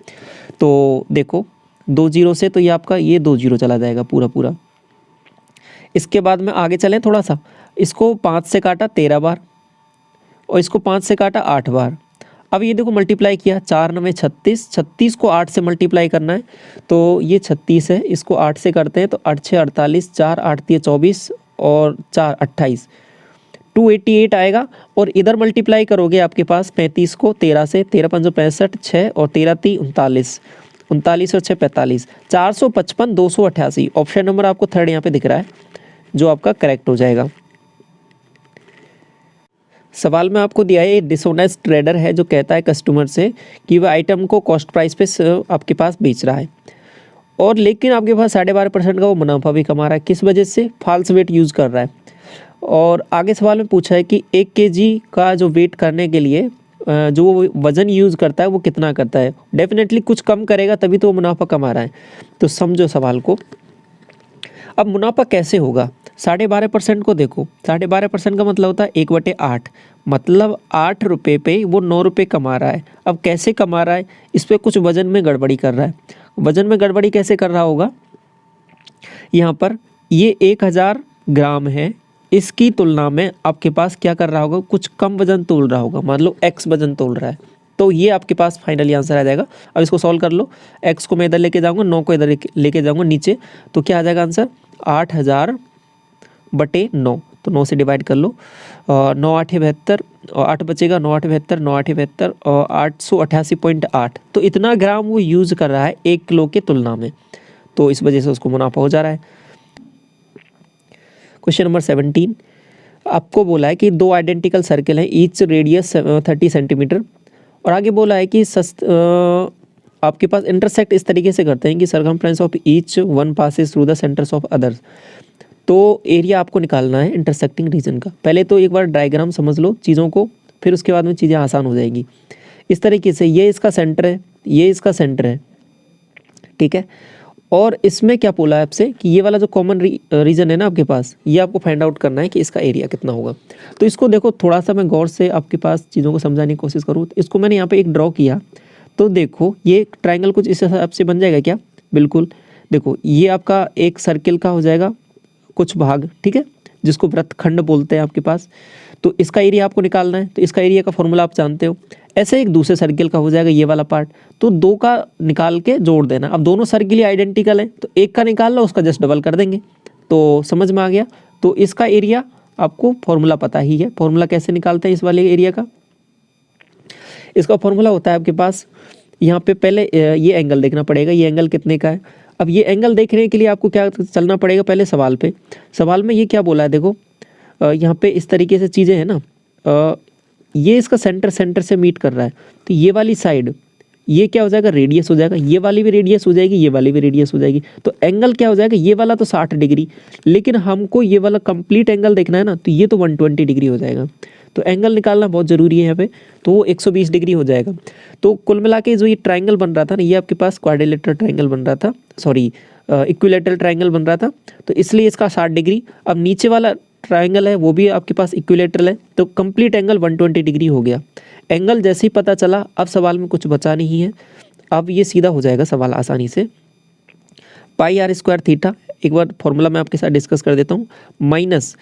तो देखो 2 0 से तो ये आपका ये 2 0 चला जाएगा पूरा पूरा। इसके बाद में आगे चलें थोड़ा सा, इसको 5 से काटा 13 बार और इसको 5 से काटा 8 बार। अब ये देखो मल्टीप्लाई किया, 4 9 36, 36 को 8 से मल्टीप्लाई करना है, तो ये 36 है, इसको 8 से करते हैं तो 8 6 48, 4 8 3 24 और 4 28, 288 आएगा। और इधर मल्टीप्लाई करोगे आपके पास 35 को 13 से, 13 5 65, 6 और 13 3 39, 39 और 6 45, 455 288। ऑप्शन नंबर आपको थर्ड यहाँ पे दिख रहा है जो आपका करेक्ट हो जाएगा। सवाल में आपको दिया है, एक डिसऑनेस्ट ट्रेडर है जो कहता है कस्टमर से कि वह आइटम को कॉस्ट प्राइस पे आपके पास बेच रहा है, और लेकिन आपके पास 12.5% का वो मुनाफा भी कमा रहा है। किस वजह से, फॉल्स वेट यूज़ कर रहा है। और आगे सवाल में पूछा है कि 1 kg का जो वेट करने के लिए जो वो वज़न यूज़ करता है वो कितना करता है। डेफिनेटली कुछ कम करेगा तभी तो वो मुनाफा कमा रहा है। तो समझो सवाल को। अब मुनाफा कैसे होगा, 12.5% को देखो, 12.5% का मतलब होता है 1/8, मतलब 8 रुपये पे वो 9 रुपये कमा रहा है। अब कैसे कमा रहा है, इस पर कुछ वज़न में गड़बड़ी कर रहा है। वज़न में गड़बड़ी कैसे कर रहा होगा, यहाँ पर ये 1000 ग्राम है, इसकी तुलना में आपके पास क्या कर रहा होगा, कुछ कम वज़न तोल रहा होगा, मान लो x वज़न तोल रहा है, तो ये आपके पास फाइनली आंसर आ जाएगा। अब इसको सॉल्व कर लो, x को मैं इधर लेके जाऊँगा, 9 को इधर लेके जाऊँगा नीचे, तो क्या आ जाएगा आंसर, 8000/9, तो 9 से डिवाइड कर लो, 9 8 72 और 8 बचेगा, 9 8 72, 9 8 72 और 888.8, तो इतना ग्राम वो यूज़ कर रहा है 1 किलो के तुलना में, तो इस वजह से उसको मुनाफा हो जा रहा है। क्वेश्चन नंबर 17, आपको बोला है कि 2 आइडेंटिकल सर्किल हैं, ईच रेडियस 30 सेंटीमीटर, और आगे बोला है कि आपके पास इंटरसेक्ट इस तरीके से करते हैं कि circumference of each one passes through the centres of others. तो एरिया आपको निकालना है इंटरसेक्टिंग रीजन का। पहले तो एक बार डायग्राम समझ लो चीज़ों को, फिर उसके बाद में चीज़ें आसान हो जाएगी। इस तरीके से ये इसका सेंटर है, ये इसका सेंटर है, ठीक है। और इसमें क्या बोला है आपसे कि ये वाला जो कॉमन रीजन है ना आपके पास, ये आपको फाइंड आउट करना है कि इसका एरिया कितना होगा। तो इसको देखो थोड़ा सा मैं गौर से आपके पास चीज़ों को समझाने की कोशिश करूँ। तो इसको मैंने यहाँ पे एक ड्रॉ किया, तो देखो ये ट्रायंगल कुछ इस हिसाब से बन जाएगा क्या, बिल्कुल। देखो ये आपका एक सर्किल का हो जाएगा कुछ भाग, ठीक है, जिसको वृत्तखंड बोलते हैं आपके पास। तो इसका एरिया आपको निकालना है, तो इसका एरिया का फॉर्मूला आप जानते हो। ऐसे एक दूसरे सर्किल का हो जाएगा ये वाला पार्ट, तो 2 का निकाल के जोड़ देना। अब दोनों सर्किल आइडेंटिकल हैं, तो एक का निकाल लो, उसका जस्ट डबल कर देंगे, तो समझ में आ गया। तो इसका एरिया आपको फॉर्मूला पता ही है। फॉर्मूला कैसे निकालते हैं इस वाले एरिया का, इसका फॉर्मूला होता है आपके पास, यहाँ पे पहले ये एंगल देखना पड़ेगा, ये एंगल कितने का है। अब ये एंगल देखने के लिए आपको क्या चलना पड़ेगा, पहले सवाल पे। सवाल में ये क्या बोला है, देखो यहाँ पे इस तरीके से चीज़ें हैं ना, ये इसका सेंटर से मीट कर रहा है, तो ये वाली साइड ये क्या हो जाएगा, रेडियस हो जाएगा, ये वाली भी रेडियस हो जाएगी, ये वाली भी रेडियस हो जाएगी। तो एंगल क्या हो जाएगा, ये वाला तो 60 डिग्री, लेकिन हमको ये वाला कंप्लीट एंगल देखना है ना, तो ये तो 120 डिग्री हो जाएगा। तो एंगल निकालना बहुत ज़रूरी है यहाँ पे, तो वो 120 डिग्री हो जाएगा। तो कुल मिला के जो ये ट्राइंगल बन रहा था ना, ये आपके पास क्वाड्रिलेटरल ट्राइंगल बन रहा था, सॉरी इक्विलेटरल ट्राइंगल बन रहा था, तो इसलिए इसका 60 डिग्री। अब नीचे वाला ट्राइंगल है वो भी आपके पास इक्विलेटरल है, तो कंप्लीट एंगल 120 डिग्री हो गया। एंगल जैसे ही पता चला, अब सवाल में कुछ बचा नहीं है, अब ये सीधा हो जाएगा सवाल आसानी से। पाई आर स्क्वायर थीटा, एक बार फॉर्मूला मैं आपके साथ डिस्कस कर देता हूँ, माइनस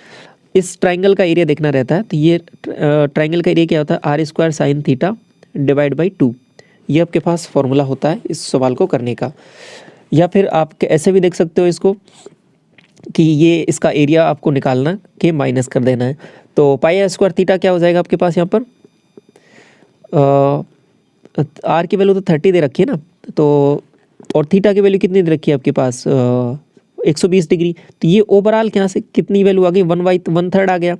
इस ट्राइंगल का एरिया देखना रहता है, तो ये ट्राइंगल का एरिया क्या होता है, R square sine theta divide by 2। ये आपके पास फॉर्मूला होता है इस सवाल को करने का। या फिर आप ऐसे भी देख सकते हो इसको कि ये इसका एरिया आपको निकालना के माइनस कर देना है। तो पाई आर स्क्वायर थीटा क्या हो जाएगा आपके पास यहाँ पर, आर की वैल्यू तो 30 दे रखी है ना, तो और थीटा की वैल्यू कितनी दे रखी है आपके पास 120 डिग्री। तो ये ओवरऑल यहाँ से कितनी वैल्यू आ गई, 1/3 आ गया।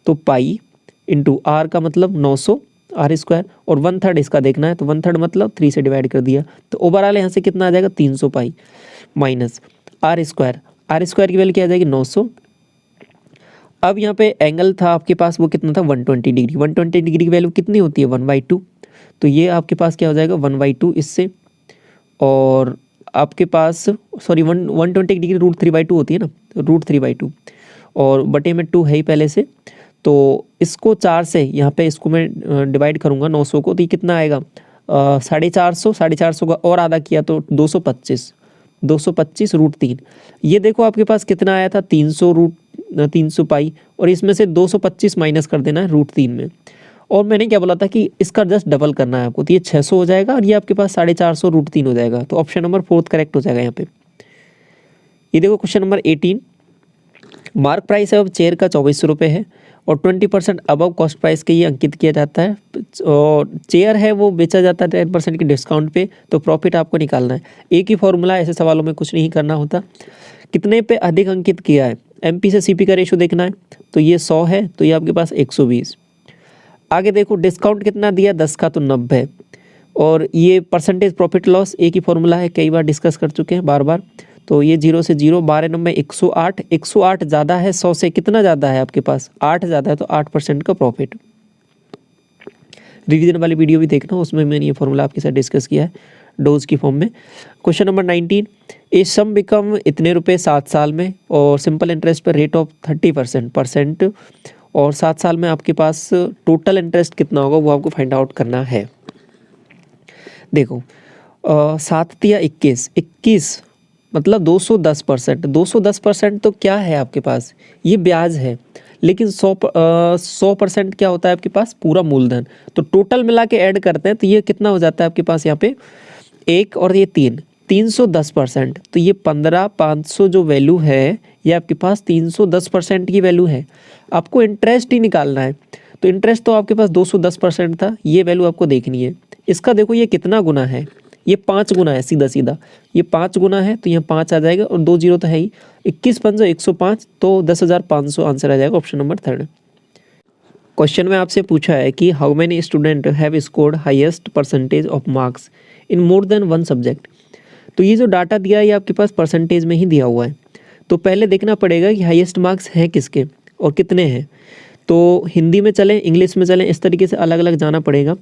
तो पाई इंटू आर का मतलब 900 आर स्क्वायर, और 1/3 इसका देखना है, तो 1/3 मतलब 3 से डिवाइड कर दिया, तो ओवरऑल यहाँ से कितना आ जाएगा 300 pi, minus r square, r square की वैल्यू क्या आ जाएगी 900। अब यहाँ पे एंगल था आपके पास वो कितना था 120 डिग्री, 120 डिग्री की वैल्यू कितनी होती है 1/2, तो ये आपके पास क्या हो जाएगा 1/2 इससे, और आपके पास सॉरी 120 डिग्री √3/2 होती है ना, √3/2, और बटे में 2 है ही पहले से, तो इसको 4 से यहाँ पे इसको मैं डिवाइड करूँगा 900 को, तो ये कितना आएगा 450 का और आधा किया तो 225 √3। ये देखो आपके पास कितना आया था 300 पाई, और इसमें से 225 माइनस कर देना है √3 में। और मैंने क्या बोला था कि इसका जस्ट डबल करना है आपको, तो ये 600 हो जाएगा और ये आपके पास 450 √3 हो जाएगा। तो ऑप्शन नंबर 4 करेक्ट हो जाएगा यहाँ पे। ये देखो क्वेश्चन नंबर 18, मार्क प्राइस है अब चेयर का 2400 रुपये है और 20% अबव कॉस्ट प्राइस के ये अंकित किया जाता है, और चेयर है वो बेचा जाता है 10% के डिस्काउंट पे, तो प्रॉफिट आपको निकालना है। एक ही फॉर्मूला, ऐसे सवालों में कुछ नहीं करना होता। कितने पे अधिक अंकित किया है, एमपी से सीपी का रेशो देखना है, तो ये 100 है, तो ये आपके पास 120। आगे देखो डिस्काउंट कितना दिया 10 का, तो 90, और ये परसेंटेज प्रॉफिट लॉस एक ही फॉर्मूला है, कई बार डिस्कस कर चुके हैं बार बार। तो ये 0 से 0, 12 नंबर 108, 108 ज़्यादा है 100 से, कितना ज़्यादा है आपके पास 8 ज़्यादा है, तो 8% का प्रॉफिट। रिवीजन वाली वीडियो भी देखना, उसमें मैंने ये फॉर्मूला आपके साथ डिस्कस किया है डोज की फॉर्म में। क्वेश्चन नंबर 19, ए सम बिकम इतने रुपए 7 साल में और सिंपल इंटरेस्ट पर रेट ऑफ 30% और 7 साल में आपके पास टोटल इंटरेस्ट कितना होगा वो आपको फाइंड आउट करना है। देखो 7 तिया 21 मतलब 210%। 210% तो क्या है आपके पास, ये ब्याज है, लेकिन 100% क्या होता है आपके पास पूरा मूलधन। तो टोटल मिला के ऐड करते हैं तो ये कितना हो जाता है आपके पास यहाँ पे 1 और ये 310%। तो ये 15,500 जो वैल्यू है ये आपके पास 310% की वैल्यू है। आपको इंटरेस्ट ही निकालना है, तो इंटरेस्ट तो आपके पास 210% था, ये वैल्यू आपको देखनी है। इसका देखो ये कितना गुना है, ये 5 गुना है, सीधा सीधा ये 5 गुना है, तो यहाँ 5 आ जाएगा और 2 0 तो है ही, 21 5 105, तो 10,500 आंसर आ जाएगा ऑप्शन नंबर 3। क्वेश्चन में आपसे पूछा है कि how many student have scored highest percentage of marks in more than one subject. तो ये जो डाटा दिया है ये आपके पास परसेंटेज में ही दिया हुआ है। तो पहले देखना पड़ेगा कि हाईएस्ट मार्क्स हैं किसके और कितने हैं। तो हिंदी में चलें, इंग्लिश में चलें, इस तरीके से अलग अलग जाना पड़ेगा।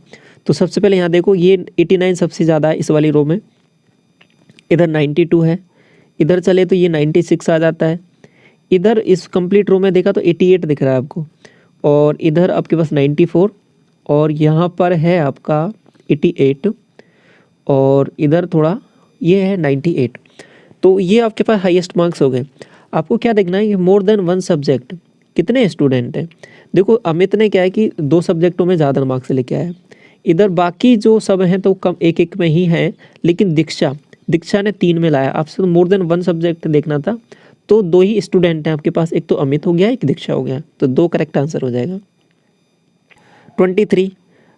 तो सबसे पहले यहाँ देखो ये 89 सबसे ज़्यादा है इस वाली रो में, इधर 92 है, इधर चले तो ये 96 आ जाता है, इधर इस कंप्लीट रो में देखा तो 88 दिख रहा है आपको, और इधर आपके पास 94, और यहाँ पर है आपका 88, और इधर थोड़ा ये है 98। तो ये आपके पास हाईएस्ट मार्क्स हो गए। आपको क्या देखना है, ये मोर देन वन सब्जेक्ट कितने स्टूडेंट हैं। देखो अमित ने क्या है कि 2 सब्जेक्टों में ज़्यादा मार्क्स लेके आया है, इधर बाकी जो सब हैं तो कम एक एक में ही हैं, लेकिन दीक्षा ने 3 में लाया। आपसे तो मोर देन वन सब्जेक्ट देखना था, तो 2 ही स्टूडेंट हैं आपके पास, एक तो अमित हो गया, एक दीक्षा हो गया, तो 2 करेक्ट आंसर हो जाएगा। 23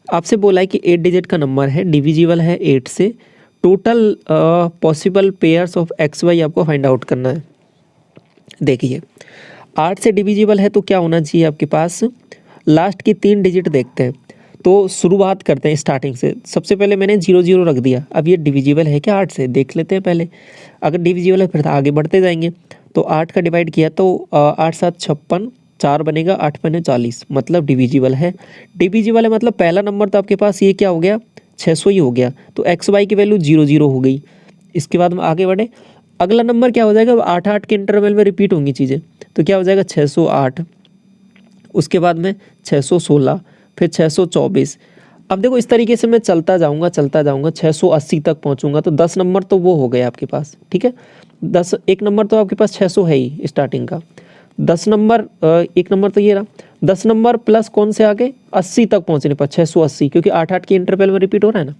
आपसे बोला है कि 8 डिजिट का नंबर है, डिविजिबल है 8 से, total possible pairs of XY आपको फाइंड आउट करना है। देखिए 8 से डिविजिबल है तो क्या होना चाहिए आपके पास, लास्ट की 3 डिजिट देखते हैं। तो शुरुआत करते हैं स्टार्टिंग से। सबसे पहले मैंने 0 0 रख दिया। अब ये डिविजिबल है क्या 8 से, देख लेते हैं पहले। अगर डिविजिबल है फिर तो आगे बढ़ते जाएंगे। तो 8 का डिवाइड किया तो 8 7 56, 4 बनेगा, 8 पने 40, मतलब डिविजिबल है। डिविजिबल है मतलब पहला नंबर तो आपके पास ये क्या हो गया, 600 ही हो गया। तो एक्स वाई की वैल्यू 0 0 हो गई। इसके बाद हम आगे बढ़े, अगला नंबर क्या हो जाएगा, 8 8 के इंटरवल में रिपीट होंगी चीज़ें। तो क्या हो जाएगा 608, उसके बाद में 616, फिर 624। अब देखो इस तरीके से मैं चलता जाऊंगा 680 तक पहुंचूंगा। तो 10 नंबर तो वो हो गए आपके पास, ठीक है। 10 एक नंबर तो आपके पास 600 है ही स्टार्टिंग का। 10 नंबर एक नंबर तो ये रहा। 10 नंबर प्लस कौन से आगे 80 तक पहुंचने पर 680, क्योंकि 8 8 के इंटरवल में रिपीट हो रहा है ना।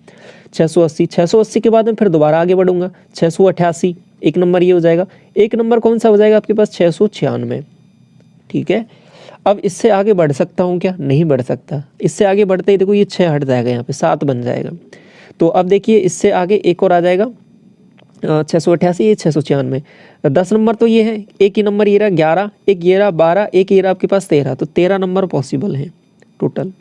680 के बाद में फिर दोबारा आगे बढ़ूंगा 688, एक नंबर ये हो जाएगा। एक नंबर कौन सा हो जाएगा आपके पास 696, ठीक है। अब इससे आगे बढ़ सकता हूँ क्या, नहीं बढ़ सकता। इससे आगे बढ़ते ही देखो ये 6 हट जाएगा, यहाँ पे 7 बन जाएगा। तो अब देखिए इससे आगे एक और आ जाएगा 688, ये 696। 10 नंबर तो ये है, एक ही नंबर ये रहा 11, एक ये रहा 12, एक ये रहा आपके पास 13। तो 13 नंबर पॉसिबल है टोटल।